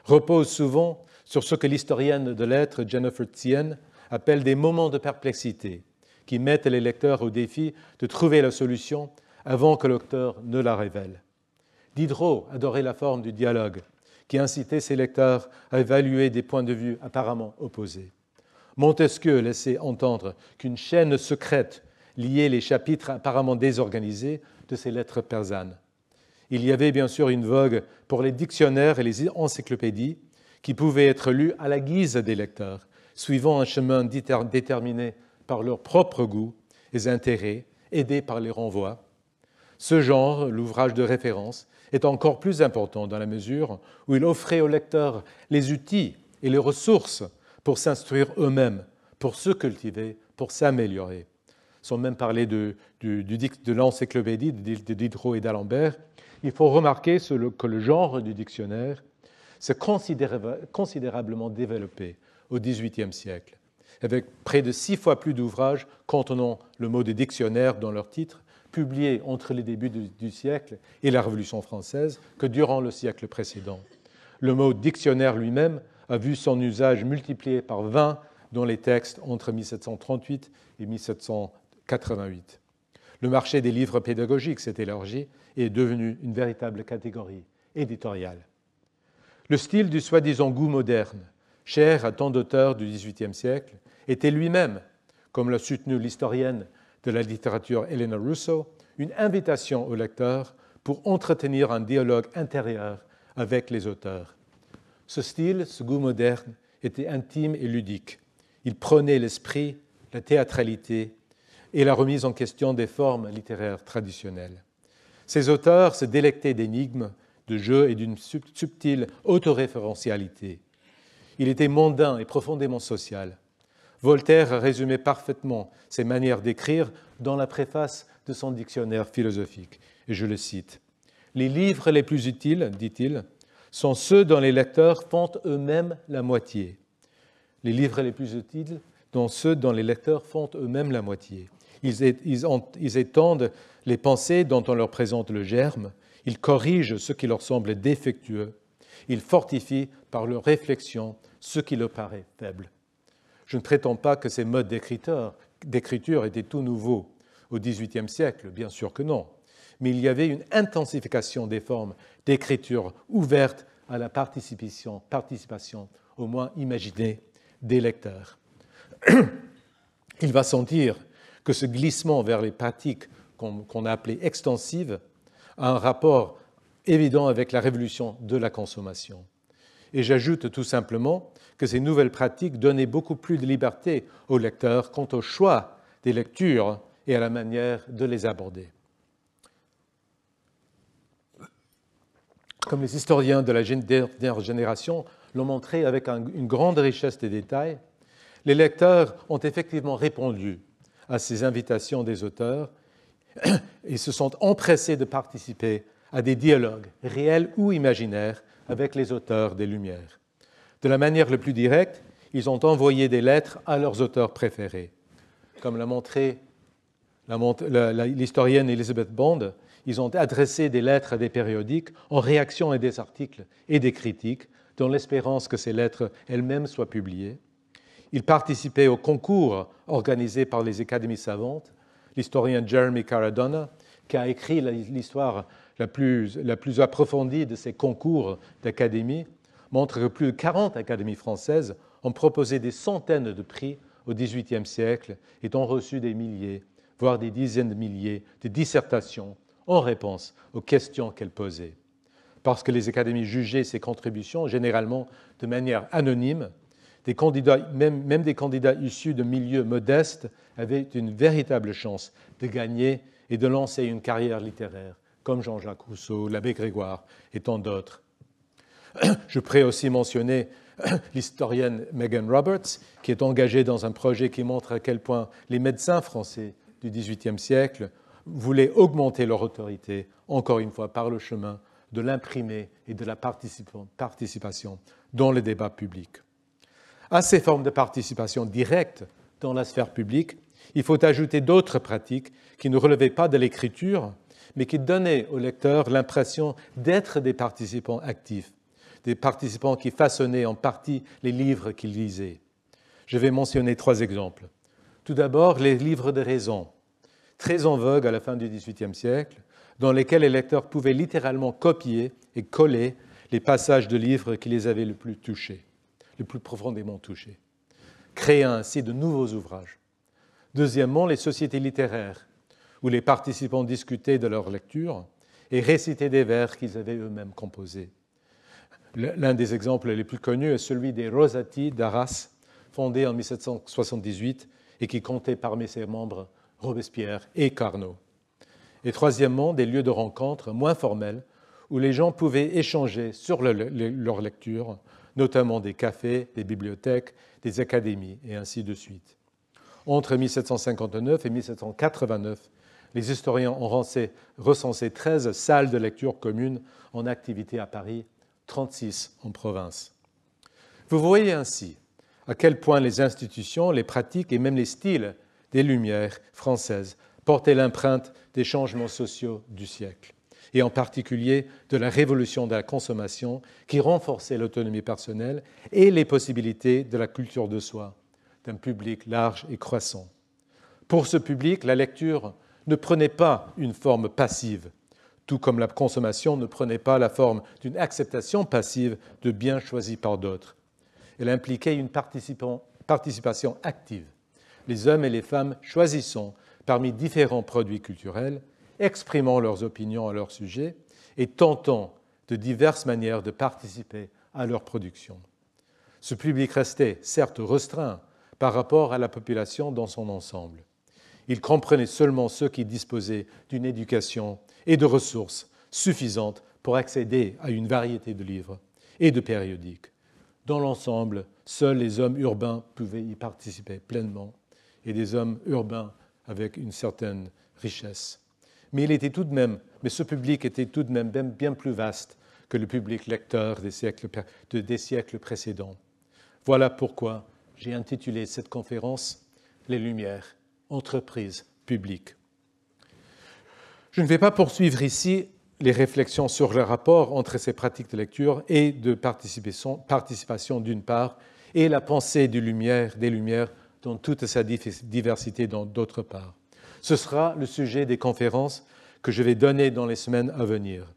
reposent souvent sur ce que l'historienne de lettres Jennifer Tsien appelle des moments de perplexité, qui mettent les lecteurs au défi de trouver la solution avant que l'auteur ne la révèle. Diderot adorait la forme du dialogue, qui incitait ses lecteurs à évaluer des points de vue apparemment opposés. Montesquieu laissait entendre qu'une chaîne secrète liait les chapitres apparemment désorganisés de ses lettres persanes. Il y avait bien sûr une vogue pour les dictionnaires et les encyclopédies qui pouvaient être lus à la guise des lecteurs, suivant un chemin déterminé par leur propre goût et intérêts, aidés par les renvois. Ce genre, l'ouvrage de référence, est encore plus important dans la mesure où il offrait aux lecteurs les outils et les ressources pour s'instruire eux-mêmes, pour se cultiver, pour s'améliorer. Sans même parler de l'encyclopédie de Diderot et d'Alembert, il faut remarquer que le genre du dictionnaire s'est considérablement développé au XVIIIe siècle, avec près de 6 fois plus d'ouvrages contenant le mot de dictionnaire dans leur titre, publiés entre les débuts du siècle et la Révolution française que durant le siècle précédent. Le mot dictionnaire lui-même a vu son usage multiplié par 20 dans les textes entre 1738 et 1788. Le marché des livres pédagogiques s'est élargi et est devenu une véritable catégorie éditoriale. Le style du soi-disant goût moderne, cher à tant d'auteurs du XVIIIe siècle, était lui-même, comme l'a soutenu l'historienne de la littérature Eleanor Rousseau, une invitation au lecteur pour entretenir un dialogue intérieur avec les auteurs. Ce style, ce goût moderne, était intime et ludique. Il prônait l'esprit, la théâtralité et la remise en question des formes littéraires traditionnelles. Ces auteurs se délectaient d'énigmes, de jeux et d'une subtile autoréférentialité. Il était mondain et profondément social. Voltaire a résumé parfaitement ses manières d'écrire dans la préface de son dictionnaire philosophique. Et je le cite. « Les livres les plus utiles, dit-il, sont ceux dont les lecteurs font eux-mêmes la moitié. Les livres les plus utiles sont ceux dont les lecteurs font eux-mêmes la moitié. Ils étendent les pensées dont on leur présente le germe, ils corrigent ce qui leur semble défectueux, ils fortifient par leur réflexion ce qui leur paraît faible. » Je ne prétends pas que ces modes d'écriture étaient tout nouveaux au XVIIIe siècle, bien sûr que non, mais il y avait une intensification des formes d'écriture ouvertes à la participation au moins imaginée, des lecteurs. Il va sentir que ce glissement vers les pratiques qu'on a appelées extensives a un rapport évident avec la révolution de la consommation. Et j'ajoute tout simplement que ces nouvelles pratiques donnaient beaucoup plus de liberté aux lecteurs quant au choix des lectures et à la manière de les aborder. Comme les historiens de la dernière génération l'ont montré avec une grande richesse de détails, les lecteurs ont effectivement répondu à ces invitations des auteurs et se sont empressés de participer à des dialogues réels ou imaginaires avec les auteurs des Lumières. De la manière la plus directe, ils ont envoyé des lettres à leurs auteurs préférés. Comme l'a montré l'historienne Elizabeth Bond, ils ont adressé des lettres à des périodiques en réaction à des articles et des critiques, dans l'espérance que ces lettres elles-mêmes soient publiées. Ils participaient aux concours organisés par les académies savantes. L'historien Jeremy Caradonna, qui a écrit l'histoire la plus approfondie de ces concours d'académies, montre que plus de 40 académies françaises ont proposé des centaines de prix au XVIIIe siècle et ont reçu des milliers, voire des dizaines de milliers de dissertations en réponse aux questions qu'elles posaient. Parce que les académies jugeaient ces contributions généralement de manière anonyme, des candidats, même des candidats issus de milieux modestes avaient une véritable chance de gagner et de lancer une carrière littéraire, comme Jean-Jacques Rousseau, l'abbé Grégoire et tant d'autres. Je pourrais aussi mentionner l'historienne Megan Roberts, qui est engagée dans un projet qui montre à quel point les médecins français du XVIIIe siècle voulaient augmenter leur autorité, encore une fois, par le chemin de l'imprimé et de la participation dans le débat public. À ces formes de participation directe dans la sphère publique, il faut ajouter d'autres pratiques qui ne relevaient pas de l'écriture, mais qui donnaient aux lecteurs l'impression d'être des participants actifs, des participants qui façonnaient en partie les livres qu'ils lisaient. Je vais mentionner 3 exemples. Tout d'abord, les livres de raison, très en vogue à la fin du XVIIIe siècle, dans lesquels les lecteurs pouvaient littéralement copier et coller les passages de livres qui les avaient le plus touchés, le plus profondément touchés, créant ainsi de nouveaux ouvrages. Deuxièmement, les sociétés littéraires, où les participants discutaient de leur lecture et réciter des vers qu'ils avaient eux-mêmes composés. L'un des exemples les plus connus est celui des Rosati d'Arras, fondé en 1778 et qui comptait parmi ses membres Robespierre et Carnot. Et troisièmement, des lieux de rencontre moins formels où les gens pouvaient échanger sur leur lecture, notamment des cafés, des bibliothèques, des académies, et ainsi de suite. Entre 1759 et 1789, les historiens ont recensé 13 salles de lecture communes en activité à Paris, 36 en province. Vous voyez ainsi à quel point les institutions, les pratiques et même les styles des Lumières françaises portaient l'empreinte des changements sociaux du siècle, et en particulier de la révolution de la consommation qui renforçait l'autonomie personnelle et les possibilités de la culture de soi d'un public large et croissant. Pour ce public, la lecture ne prenait pas une forme passive, tout comme la consommation ne prenait pas la forme d'une acceptation passive de biens choisis par d'autres. Elle impliquait une participation active, les hommes et les femmes choisissant parmi différents produits culturels, exprimant leurs opinions à leur sujet et tentant de diverses manières de participer à leur production. Ce public restait certes restreint par rapport à la population dans son ensemble. Il comprenait seulement ceux qui disposaient d'une éducation et de ressources suffisantes pour accéder à une variété de livres et de périodiques. Dans l'ensemble, seuls les hommes urbains pouvaient y participer pleinement, et des hommes urbains avec une certaine richesse. Mais ce public était tout de même bien plus vaste que le public lecteur des siècles précédents. Voilà pourquoi j'ai intitulé cette conférence « Les Lumières, entreprise publique ». Je ne vais pas poursuivre ici les réflexions sur le rapport entre ces pratiques de lecture et de participation d'une part, et la pensée des Lumières dans toute sa diversité d'autre part. Ce sera le sujet des conférences que je vais donner dans les semaines à venir.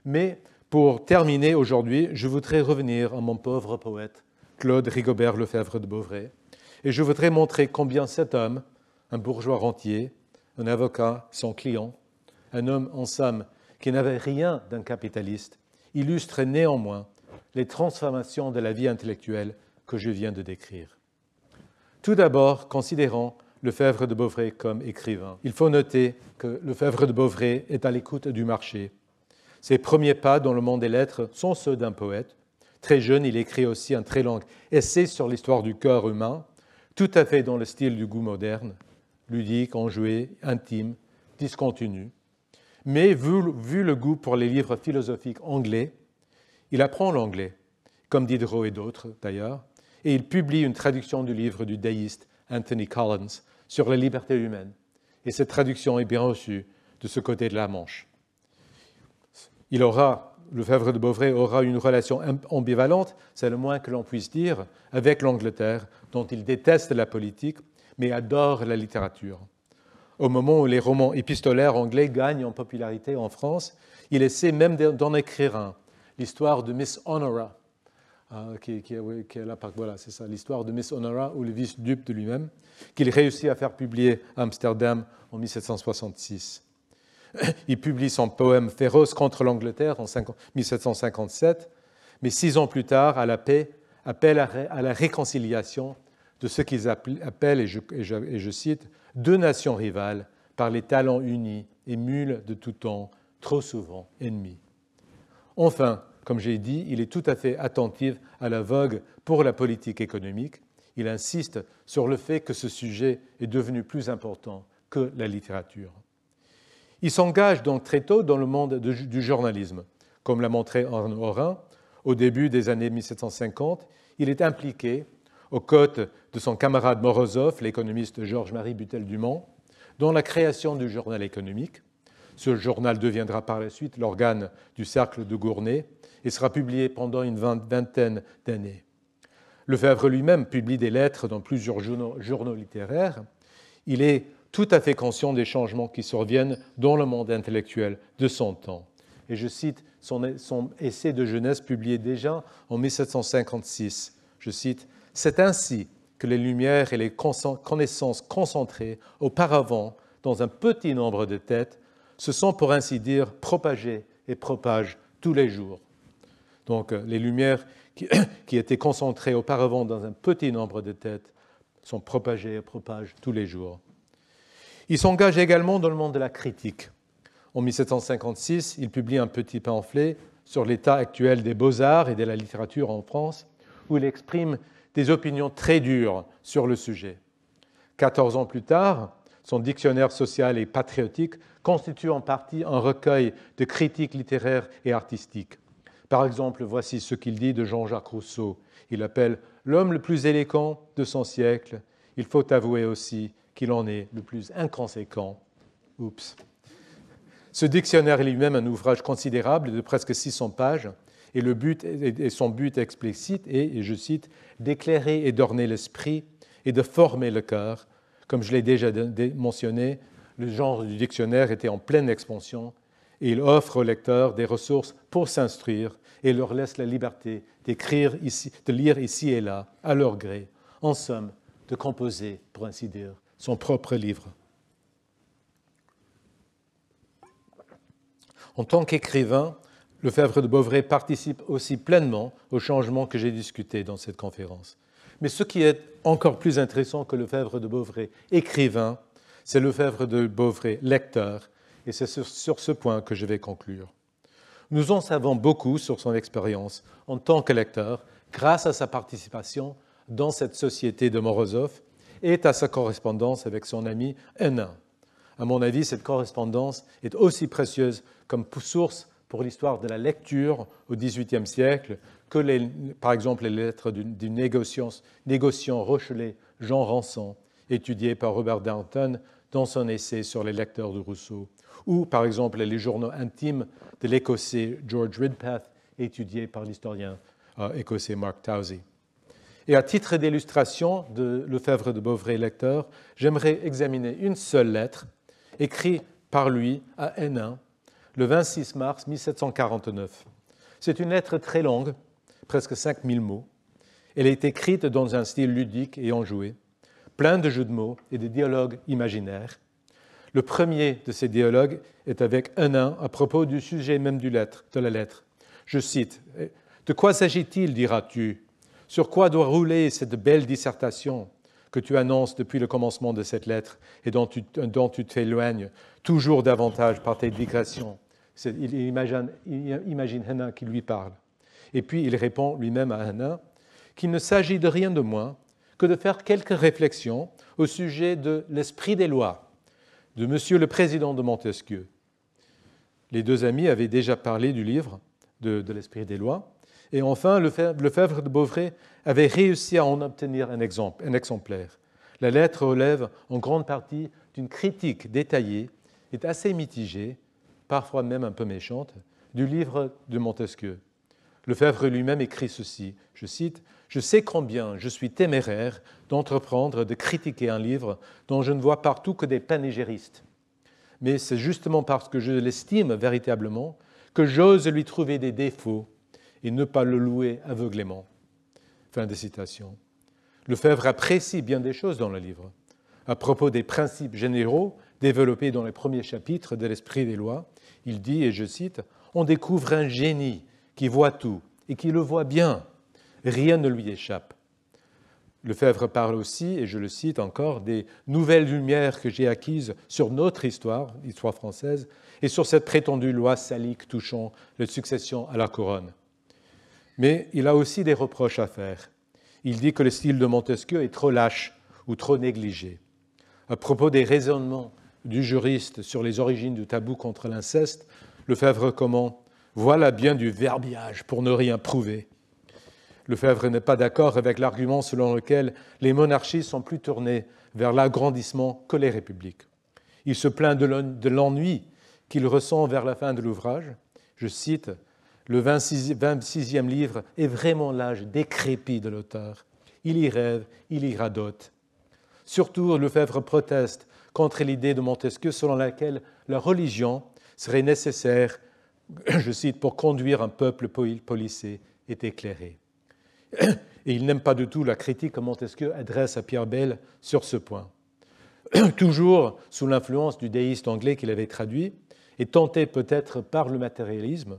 Mais pour terminer aujourd'hui, je voudrais revenir à mon pauvre poète, Claude Rigobert Lefebvre de Beauvrais, et je voudrais montrer combien cet homme, un bourgeois rentier, un avocat, son client, un homme en somme qui n'avait rien d'un capitaliste, illustre néanmoins les transformations de la vie intellectuelle que je viens de décrire. Tout d'abord, considérons Lefebvre de Beauvrais comme écrivain. Il faut noter que Lefebvre de Beauvrais est à l'écoute du marché. Ses premiers pas dans le monde des lettres sont ceux d'un poète. Très jeune, il écrit aussi un très long essai sur l'histoire du cœur humain, tout à fait dans le style du goût moderne, ludique, enjoué, intime, discontinu. Mais vu le goût pour les livres philosophiques anglais, il apprend l'anglais, comme Diderot et d'autres d'ailleurs, et il publie une traduction du livre du déiste Anthony Collins sur la liberté humaine. Et cette traduction est bien reçue de ce côté de la Manche. Lefebvre de Beauvrais aura une relation ambivalente, c'est le moins que l'on puisse dire, avec l'Angleterre, dont il déteste la politique, mais adore la littérature. Au moment où les romans épistolaires anglais gagnent en popularité en France, il essaie même d'en écrire un, l'histoire de Miss Honora, voilà, c'est ça, l'histoire de Miss Honora ou le vice-duc de lui-même, qu'il réussit à faire publier à Amsterdam en 1766. Il publie son poème féroce contre l'Angleterre en 1757, mais 6 ans plus tard, à la paix, appelle à la réconciliation de ce qu'ils appellent, et je cite, « deux nations rivales par les talents unis et mules de tout temps, trop souvent ennemis ». Enfin, comme j'ai dit, il est tout à fait attentif à la vogue pour la politique économique. Il insiste sur le fait que ce sujet est devenu plus important que la littérature. Il s'engage donc très tôt dans le monde du journalisme. Comme l'a montré Arnaud Orin, au début des années 1750, il est impliqué, aux côtés de son camarade Morozov, l'économiste Georges-Marie Butel-Dumont, dans la création du journal économique. Ce journal deviendra par la suite l'organe du cercle de Gournay et sera publié pendant une vingtaine d'années. Lefebvre lui-même publie des lettres dans plusieurs journaux littéraires. Il est tout à fait conscient des changements qui surviennent dans le monde intellectuel de son temps. Et je cite son essai de jeunesse publié déjà en 1756. Je cite « C'est ainsi que les lumières et les connaissances concentrées auparavant dans un petit nombre de têtes se sont pour ainsi dire propagées et propagent tous les jours. Donc les lumières qui étaient concentrées auparavant dans un petit nombre de têtes sont propagées et propagent tous les jours. Il s'engage également dans le monde de la critique. En 1756, il publie un petit pamphlet sur l'état actuel des beaux-arts et de la littérature en France, où il exprime des opinions très dures sur le sujet. 14 ans plus tard, son dictionnaire social et patriotique constitue en partie un recueil de critiques littéraires et artistiques. Par exemple, voici ce qu'il dit de Jean-Jacques Rousseau. Il l'appelle « l'homme le plus élégant de son siècle. Il faut avouer aussi qu'il en est le plus inconséquent. » Oups. Ce dictionnaire est lui-même un ouvrage considérable de presque 600 pages et son but explicite est, et je cite, « d'éclairer et d'orner l'esprit et de former le cœur ». Comme je l'ai déjà mentionné, le genre du dictionnaire était en pleine expansion et il offre aux lecteurs des ressources pour s'instruire et leur laisse la liberté d'écrire ici, de lire ici et là, à leur gré, en somme, de composer, pour ainsi dire, son propre livre. En tant qu'écrivain, Lefebvre de Beauvrais participe aussi pleinement aux changements que j'ai discutés dans cette conférence. Mais ce qui est encore plus intéressant que Lefebvre de Beauvrais écrivain, c'est Lefebvre de Beauvrais lecteur, et c'est sur ce point que je vais conclure. Nous en savons beaucoup sur son expérience en tant que lecteur, grâce à sa participation dans cette société de Morozov et à sa correspondance avec son ami Henin. À mon avis, cette correspondance est aussi précieuse comme source pour l'histoire de la lecture au XVIIIe siècle que, par exemple, les lettres du négociant rochelais Jean Ranson, étudié par Robert Darnton dans son essai sur les lecteurs de Rousseau, ou, par exemple, les journaux intimes de l'Écossais George Ridpath, étudié par l'historien écossais Mark Tousey. Et à titre d'illustration de Lefebvre de Beauvrais lecteur, j'aimerais examiner une seule lettre écrite par lui à Henin le 26 mars 1749. C'est une lettre très longue, presque 5000 mots. Elle est écrite dans un style ludique et enjoué, plein de jeux de mots et de dialogues imaginaires. Le premier de ces dialogues est avec Henin à propos du sujet même de la lettre. Je cite « De quoi s'agit-il, diras-tu ? Sur quoi doit rouler cette belle dissertation que tu annonces depuis le commencement de cette lettre et dont tu t'éloignes toujours davantage par tes digressions ?» Il imagine Henin qui lui parle. Et puis il répond lui-même à Henin qu'il ne s'agit de rien de moins que de faire quelques réflexions au sujet de l'esprit des lois de Monsieur le Président de Montesquieu. Les deux amis avaient déjà parlé du livre de l'esprit des lois. Et enfin, Lefebvre de Beauvrais avait réussi à en obtenir un exemplaire. La lettre relève en grande partie d'une critique détaillée et assez mitigée, parfois même un peu méchante, du livre de Montesquieu. Lefebvre lui-même écrit ceci, je cite, « Je sais combien je suis téméraire d'entreprendre de critiquer un livre dont je ne vois partout que des panégéristes. Mais c'est justement parce que je l'estime véritablement que j'ose lui trouver des défauts et ne pas le louer aveuglément. » Fin de citation. Lefebvre apprécie bien des choses dans le livre. À propos des principes généraux développés dans les premiers chapitres de l'Esprit des lois, il dit, et je cite, « On découvre un génie qui voit tout et qui le voit bien. Rien ne lui échappe. » Lefebvre parle aussi, et je le cite encore, des nouvelles lumières que j'ai acquises sur notre histoire, l'histoire française, et sur cette prétendue loi salique touchant la succession à la couronne. Mais il a aussi des reproches à faire. Il dit que le style de Montesquieu est trop lâche ou trop négligé. À propos des raisonnements du juriste sur les origines du tabou contre l'inceste, Lefebvre commente « Voilà bien du verbiage pour ne rien prouver ». Lefebvre n'est pas d'accord avec l'argument selon lequel les monarchies sont plus tournées vers l'agrandissement que les républiques. Il se plaint de l'ennui qu'il ressent vers la fin de l'ouvrage. Je cite, « Le 26e livre est vraiment l'âge décrépit de l'auteur. Il y rêve, il y radote. » Surtout, Lefebvre proteste contre l'idée de Montesquieu selon laquelle la religion serait nécessaire, je cite, pour conduire un peuple policé et éclairé. Et il n'aime pas du tout la critique que Montesquieu adresse à Pierre Bayle sur ce point. Toujours sous l'influence du déiste anglais qu'il avait traduit, et tenté peut-être par le matérialisme,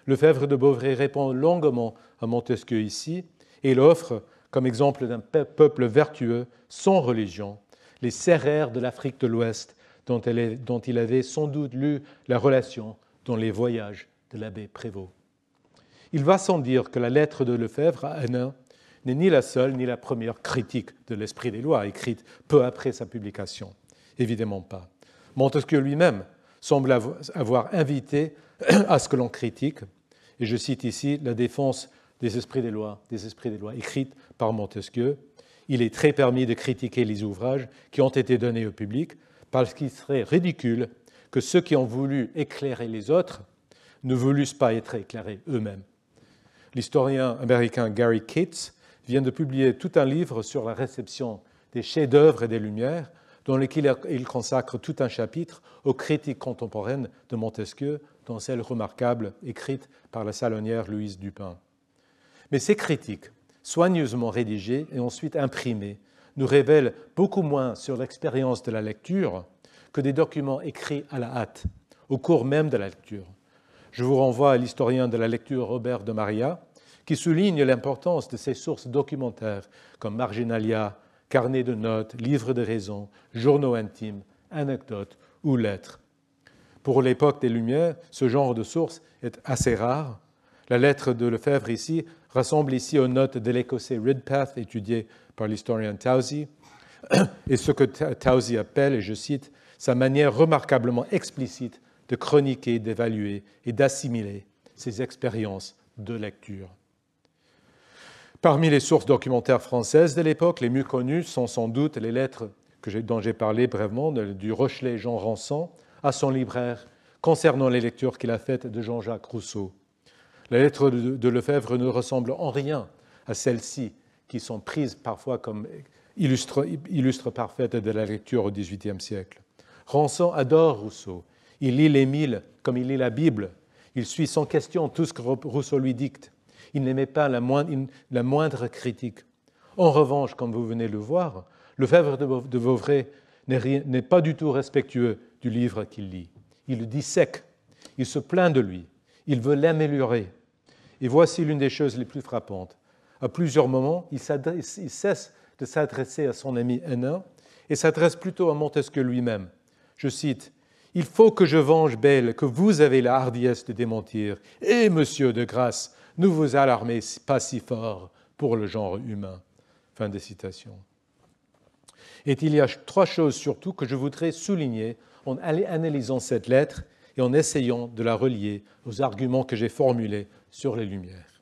Lefebvre de Beauvrais répond longuement à Montesquieu ici, et il offre comme exemple d'un peuple vertueux, sans religion, les Sérères de l'Afrique de l'Ouest, dont il avait sans doute lu la relation dans les voyages de l'abbé Prévost. Il va sans dire que la lettre de Lefebvre à Hénin n'est ni la seule ni la première critique de l'esprit des lois, écrite peu après sa publication. Évidemment pas. Montesquieu lui-même semble avoir invité à ce que l'on critique, et je cite ici la défense des esprits des lois écrite par Montesquieu. Il est très permis de critiquer les ouvrages qui ont été donnés au public parce qu'il serait ridicule que ceux qui ont voulu éclairer les autres ne voulussent pas être éclairés eux-mêmes. L'historien américain Gary Cates vient de publier tout un livre sur la réception des chefs-d'œuvre et des Lumières, dans lequel il consacre tout un chapitre aux critiques contemporaines de Montesquieu, dont celle remarquable écrite par la salonnière Louise Dupin. Mais ces critiques, soigneusement rédigées et ensuite imprimées, nous révèlent beaucoup moins sur l'expérience de la lecture que des documents écrits à la hâte, au cours même de la lecture. Je vous renvoie à l'historien de la lecture Robert de Maria, qui souligne l'importance de ces sources documentaires comme Marginalia, carnets de notes, livres de raison, journaux intimes, anecdotes ou lettres. Pour l'époque des Lumières, ce genre de source est assez rare. La lettre de Lefebvre ici ressemble ici aux notes de l'Écossais Ridpath, étudié par l'historien Tousey, et ce que Tousey appelle, et je cite, sa manière remarquablement explicite de chroniquer, d'évaluer et d'assimiler ses expériences de lecture. Parmi les sources documentaires françaises de l'époque, les mieux connues sont sans doute les lettres dont j'ai parlé brièvement, du Rochelet Jean Rançon à son libraire concernant les lectures qu'il a faites de Jean-Jacques Rousseau. La lettre de Lefebvre ne ressemble en rien à celles-ci, qui sont prises parfois comme illustres parfaites de la lecture au XVIIIe siècle. Rançon adore Rousseau. Il lit l'Émile comme il lit la Bible. Il suit sans question tout ce que Rousseau lui dicte. Il n'aimait pas la moindre critique. En revanche, comme vous venez de le voir, Lefebvre de Beauvrais n'est pas du tout respectueux du livre qu'il lit. Il le dissèque. Il se plaint de lui. Il veut l'améliorer. Et voici l'une des choses les plus frappantes. À plusieurs moments, il cesse de s'adresser à son ami Hénin et s'adresse plutôt à Montesquieu lui-même. Je cite, « Il faut que je venge Belle, que vous avez la hardiesse de démentir. Et, monsieur, de grâce, ne vous alarmez pas si fort pour le genre humain. » Fin de citation. Et il y a trois choses surtout que je voudrais souligner en analysant cette lettre et en essayant de la relier aux arguments que j'ai formulés sur les Lumières.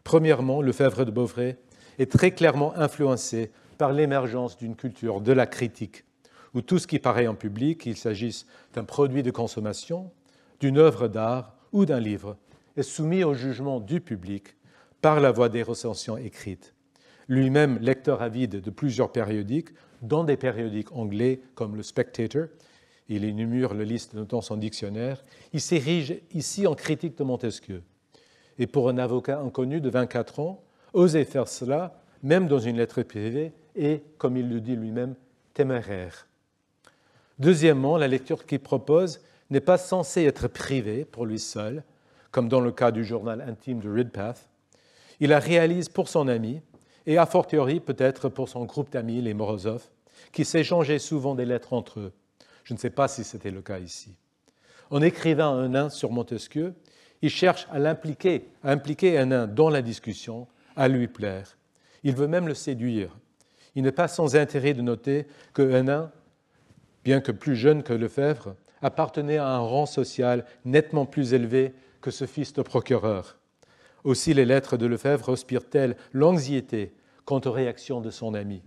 Premièrement, Lefebvre de Beauvrais est très clairement influencé par l'émergence d'une culture de la critique, où tout ce qui paraît en public, qu'il s'agisse d'un produit de consommation, d'une œuvre d'art ou d'un livre, est soumis au jugement du public par la voie des recensions écrites. Lui-même lecteur avide de plusieurs périodiques, dont des périodiques anglais comme le Spectator, il énumère la liste dans son dictionnaire, il s'érige ici en critique de Montesquieu. Et pour un avocat inconnu de 24 ans, oser faire cela, même dans une lettre privée, est, comme il le dit lui-même, téméraire. Deuxièmement, la lecture qu'il propose n'est pas censée être privée pour lui seul, comme dans le cas du journal intime de Ridpath. Il la réalise pour son ami, et a fortiori peut-être pour son groupe d'amis, les Morozov, qui s'échangeaient souvent des lettres entre eux. Je ne sais pas si c'était le cas ici. En écrivant un nain sur Montesquieu, il cherche à impliquer un nain dans la discussion, à lui plaire. Il veut même le séduire. Il n'est pas sans intérêt de noter que nain, bien que plus jeune que Lefebvre, appartenait à un rang social nettement plus élevé que ce fils de procureur. Aussi les lettres de Lefebvre respirent-elles l'anxiété quant aux réactions de son ami.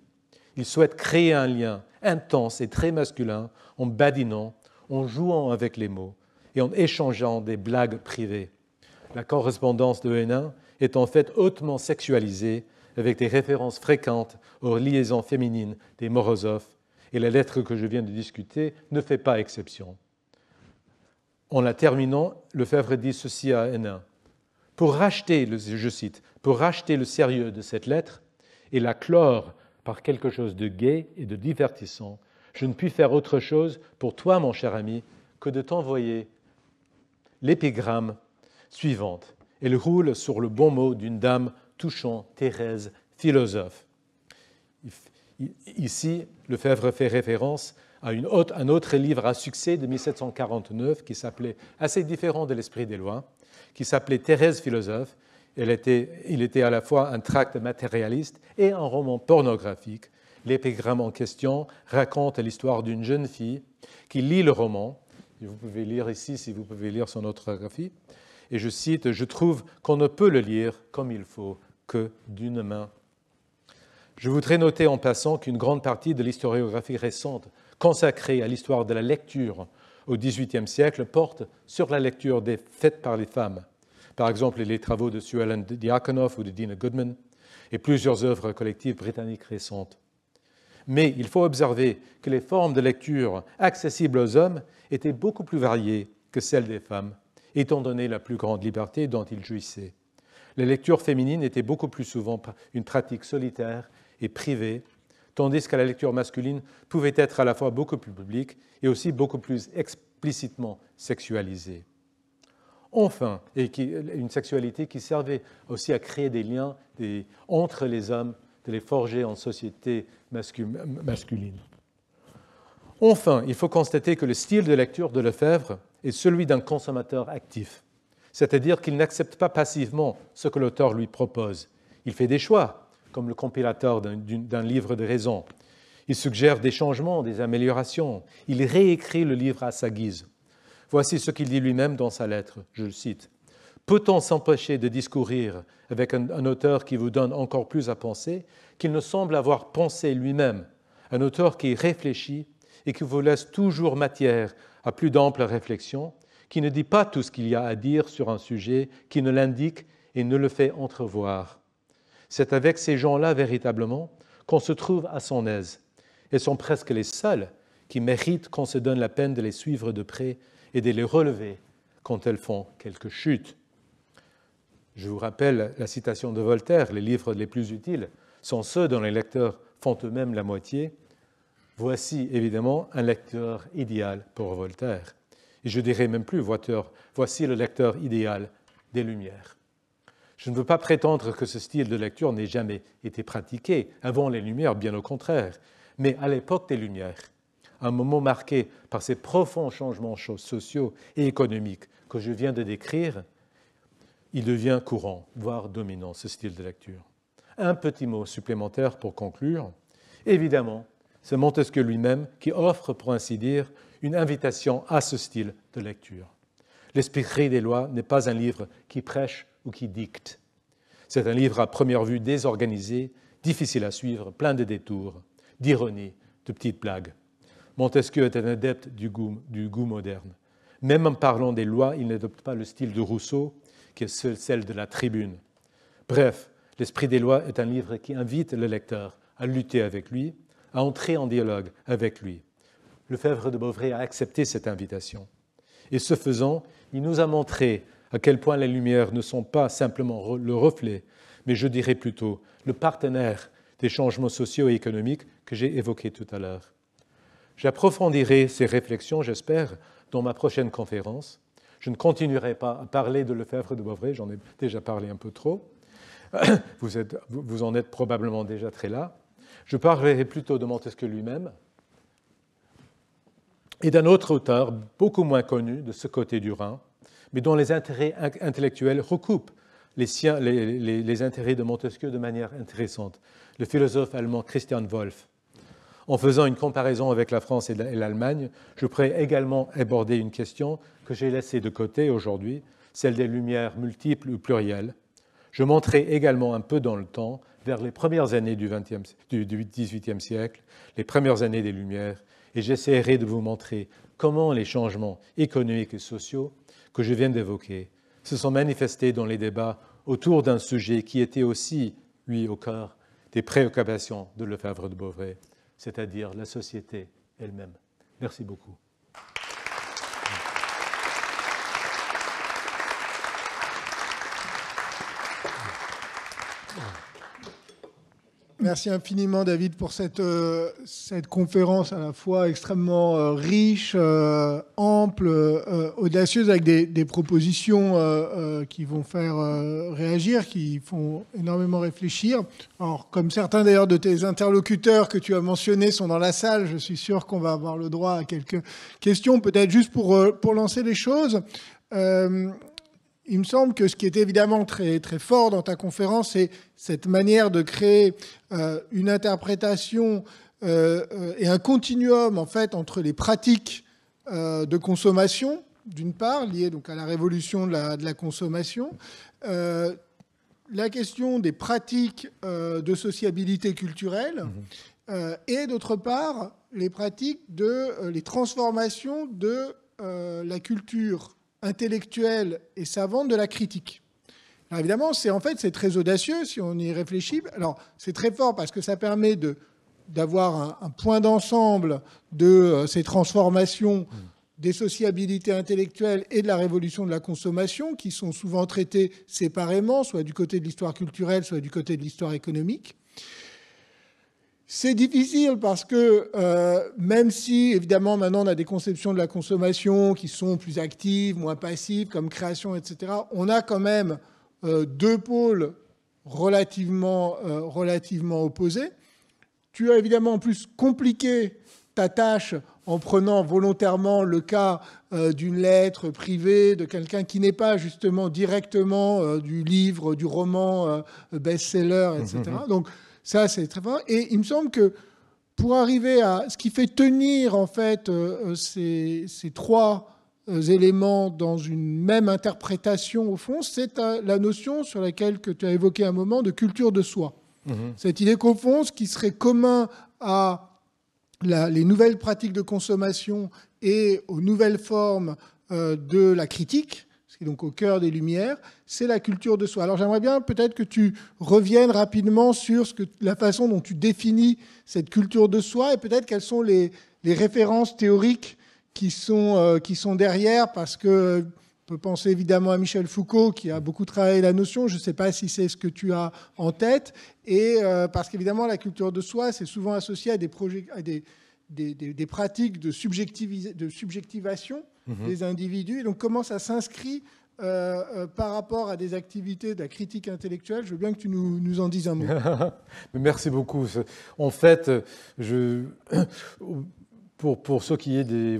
Il souhaite créer un lien intense et très masculin en badinant, en jouant avec les mots et en échangeant des blagues privées. La correspondance de Hénin est en fait hautement sexualisée avec des références fréquentes aux liaisons féminines des Morozov, et la lettre que je viens de discuter ne fait pas exception. En la terminant, Lefebvre dit ceci à Hénin. Je cite, « Pour racheter le sérieux de cette lettre et la clore par quelque chose de gai et de divertissant, je ne puis faire autre chose pour toi, mon cher ami, que de t'envoyer l'épigramme suivante. Elle roule sur le bon mot d'une dame touchant, Thérèse, philosophe. Ici, Lefebvre fait référence à un autre livre à succès de 1749 qui s'appelait, assez différent de l'Esprit des lois, qui s'appelait Thérèse philosophe. Il était à la fois un tract matérialiste et un roman pornographique. L'épigramme en question raconte l'histoire d'une jeune fille qui lit le roman. Vous pouvez lire ici, si vous pouvez lire son orthographie. Et je cite, « Je trouve qu'on ne peut le lire comme il faut que d'une main. » Je voudrais noter en passant qu'une grande partie de l'historiographie récente consacrée à l'histoire de la lecture au XVIIIe siècle porte sur la lecture faite par les femmes. Par exemple, les travaux de Sue Ellen Diakonoff ou de Dina Goodman et plusieurs œuvres collectives britanniques récentes. Mais il faut observer que les formes de lecture accessibles aux hommes étaient beaucoup plus variées que celles des femmes, étant donné la plus grande liberté dont ils jouissaient. La lecture féminine était beaucoup plus souvent une pratique solitaire et privée, tandis que la lecture masculine pouvait être à la fois beaucoup plus publique et aussi beaucoup plus explicitement sexualisée. Enfin, une sexualité qui servait aussi à créer des liens entre les hommes, de les forger en société masculine. Enfin, il faut constater que le style de lecture de Lefebvre est celui d'un consommateur actif, c'est-à-dire qu'il n'accepte pas passivement ce que l'auteur lui propose. Il fait des choix, comme le compilateur d'un livre de raison. Il suggère des changements, des améliorations. Il réécrit le livre à sa guise. Voici ce qu'il dit lui-même dans sa lettre, je le cite. « Peut-on s'empêcher de discourir avec un auteur qui vous donne encore plus à penser qu'il ne semble avoir pensé lui-même, un auteur qui réfléchit et qui vous laisse toujours matière à plus d'ample réflexion, qui ne dit pas tout ce qu'il y a à dire sur un sujet, qui ne l'indique et ne le fait entrevoir. C'est avec ces gens-là, véritablement, qu'on se trouve à son aise. Ils sont presque les seuls qui méritent qu'on se donne la peine de les suivre de près et de les relever quand elles font quelques chutes. » Je vous rappelle la citation de Voltaire, « Les livres les plus utiles sont ceux dont les lecteurs font eux-mêmes la moitié. » Voici évidemment un lecteur idéal pour Voltaire. Et je dirais même plus, voici le lecteur idéal des Lumières. Je ne veux pas prétendre que ce style de lecture n'ait jamais été pratiqué avant les Lumières, bien au contraire, mais à l'époque des Lumières, un moment marqué par ces profonds changements sociaux et économiques que je viens de décrire, il devient courant, voire dominant, ce style de lecture. Un petit mot supplémentaire pour conclure. Évidemment, c'est Montesquieu lui-même qui offre, pour ainsi dire, une invitation à ce style de lecture. L'Esprit des lois n'est pas un livre qui prêche ou qui dicte. C'est un livre à première vue désorganisé, difficile à suivre, plein de détours, d'ironie, de petites blagues. Montesquieu est un adepte du goût moderne. Même en parlant des lois, il n'adopte pas le style de Rousseau, qui est celle de la tribune. Bref, L'Esprit des lois est un livre qui invite le lecteur à lutter avec lui, à entrer en dialogue avec lui. Lefebvre de Beauvrais a accepté cette invitation. Et ce faisant, il nous a montré à quel point les Lumières ne sont pas simplement le reflet, mais je dirais plutôt le partenaire des changements sociaux et économiques que j'ai évoqués tout à l'heure. J'approfondirai ces réflexions, j'espère, dans ma prochaine conférence. Je ne continuerai pas à parler de Lefebvre de Beauvrais, j'en ai déjà parlé un peu trop. Vous en êtes probablement déjà très là. Je parlerai plutôt de Montesquieu lui-même et d'un autre auteur beaucoup moins connu de ce côté du Rhin, mais dont les intérêts intellectuels recoupent les intérêts de Montesquieu de manière intéressante, le philosophe allemand Christian Wolff. En faisant une comparaison avec la France et l'Allemagne, je pourrais également aborder une question que j'ai laissée de côté aujourd'hui, celle des Lumières multiples ou plurielles. Je monterai également un peu dans le temps, vers les premières années du XVIIIe siècle, les premières années des Lumières, et j'essaierai de vous montrer comment les changements économiques et sociaux que je viens d'évoquer se sont manifestés dans les débats autour d'un sujet qui était aussi, lui, au cœur des préoccupations de Lefebvre de Beauvrais, c'est-à-dire la société elle-même. Merci beaucoup. Merci infiniment, David, pour cette conférence à la fois extrêmement riche, ample, audacieuse, avec des propositions qui vont faire réagir, qui font énormément réfléchir. Alors, comme certains d'ailleurs de tes interlocuteurs que tu as mentionnés sont dans la salle, je suis sûr qu'on va avoir le droit à quelques questions, peut-être juste pour lancer les choses. Il me semble que ce qui est évidemment très, très fort dans ta conférence, c'est cette manière de créer une interprétation et un continuum en fait, entre les pratiques de consommation, d'une part, liées donc, à la révolution de la consommation, la question des pratiques de sociabilité culturelle, et d'autre part, les pratiques les transformations de la culture intellectuelle et savante de la critique. Alors évidemment, c'est très audacieux si on y réfléchit. Alors c'est très fort parce que ça permet d'avoir un point d'ensemble de ces transformations des sociabilités intellectuelles et de la révolution de la consommation qui sont souvent traitées séparément, soit du côté de l'histoire culturelle, soit du côté de l'histoire économique. C'est difficile parce que même si, évidemment, maintenant on a des conceptions de la consommation qui sont plus actives, moins passives, comme création, etc., on a quand même deux pôles relativement opposés. Tu as évidemment en plus compliqué ta tâche en prenant volontairement le cas d'une lettre privée de quelqu'un qui n'est pas justement directement du livre, du roman best-seller, etc. Donc, ça, c'est très fort. Et il me semble que pour arriver à ce qui fait tenir en fait ces trois éléments dans une même interprétation au fond, c'est la notion sur laquelle que tu as évoqué un moment de culture de soi. Cette idée qu'au fond, ce qui serait commun à les nouvelles pratiques de consommation et aux nouvelles formes de la critique, ce qui est donc au cœur des Lumières, c'est la culture de soi. Alors j'aimerais bien peut-être que tu reviennes rapidement sur la façon dont tu définis cette culture de soi et peut-être quelles sont les références théoriques qui sont derrière, parce que on peut penser évidemment à Michel Foucault qui a beaucoup travaillé la notion, je ne sais pas si c'est ce que tu as en tête, et parce qu'évidemment la culture de soi c'est souvent associé à des pratiques de subjectivation des individus. Et donc, comment ça s'inscrit par rapport à des activités de la critique intellectuelle? Je veux bien que tu nous en dises un mot. Merci beaucoup. En fait, pour ce qui est des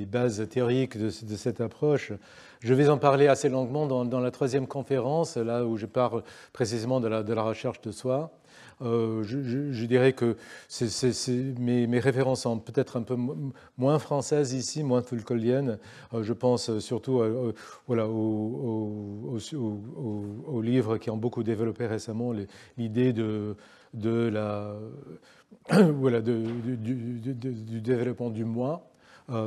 bases théoriques de cette approche, je vais en parler assez longuement dans la troisième conférence, là où je parle précisément de la recherche de soi. Je dirais que mes références sont peut-être un peu moins françaises ici, moins foucaultiennes. Je pense surtout aux livres qui ont beaucoup développé récemment l'idée du développement du moi.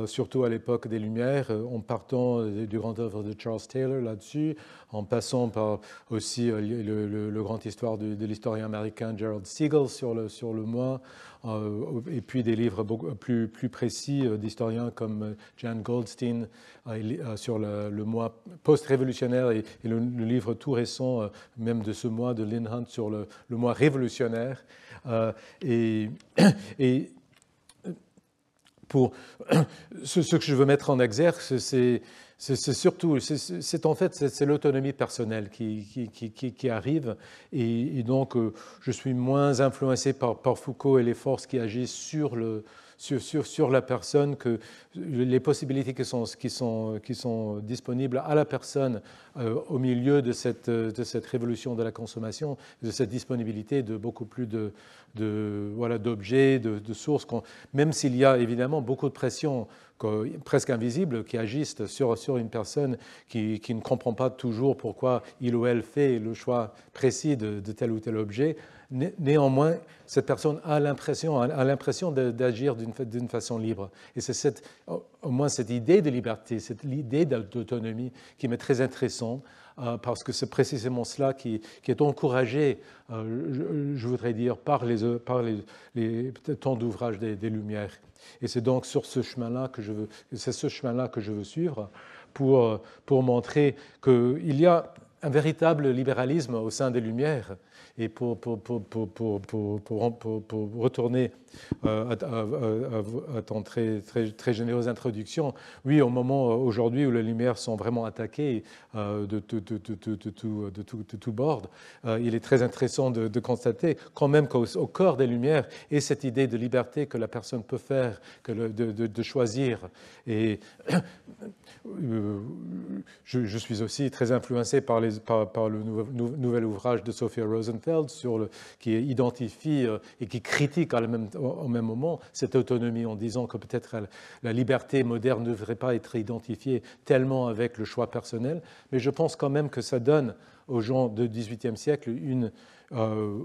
Surtout à l'époque des Lumières, en partant du grand œuvre de Charles Taylor là-dessus, en passant par aussi le grand histoire de l'historien américain Gerald Siegel sur le moi, et puis des livres beaucoup plus précis d'historiens comme Jan Goldstein sur le moi post-révolutionnaire et le livre tout récent, même de ce mois, de Lynn Hunt sur le moi révolutionnaire. Pour ce que je veux mettre en exergue, c'est surtout, c'est l'autonomie personnelle qui arrive, et donc je suis moins influencé par Foucault et les forces qui agissent sur la personne que les possibilités qui sont disponibles à la personne au milieu de cette révolution de la consommation, de cette disponibilité de beaucoup plus d'objets, de sources, même s'il y a évidemment beaucoup de pression presque invisibles qui agissent sur une personne qui ne comprend pas toujours pourquoi il ou elle fait le choix précis de tel ou tel objet. Néanmoins, cette personne a l'impression d'agir d'une façon libre. Et c'est au moins cette idée de liberté, cette idée d'autonomie qui m'est très intéressante, parce que c'est précisément cela qui est encouragé, je voudrais dire, par les temps d'ouvrage des Lumières. Et c'est donc sur ce chemin-là que je veux suivre pour montrer qu'il y a un véritable libéralisme au sein des Lumières. Et pour retourner à ton très généreuse introduction, oui, au moment aujourd'hui où les Lumières sont vraiment attaquées de tout bord, il est très intéressant de constater quand même qu'au cœur des Lumières est cette idée de liberté que la personne peut faire, de choisir. Et je suis aussi très influencé par le nouvel ouvrage de Sophia Rosenfeld qui identifie et qui critique au même moment cette autonomie en disant que peut-être la liberté moderne ne devrait pas être identifiée tellement avec le choix personnel, mais je pense quand même que ça donne aux gens du XVIIIe siècle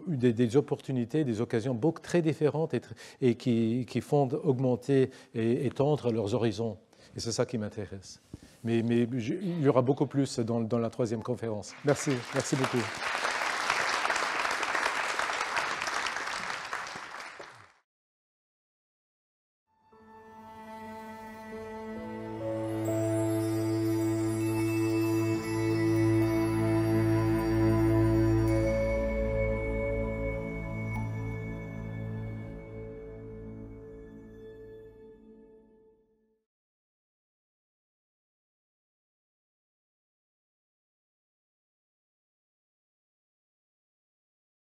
des opportunités, des occasions beaucoup très différentes et qui font augmenter et étendre leurs horizons. Et c'est ça qui m'intéresse. Mais il y aura beaucoup plus dans la troisième conférence. Merci beaucoup.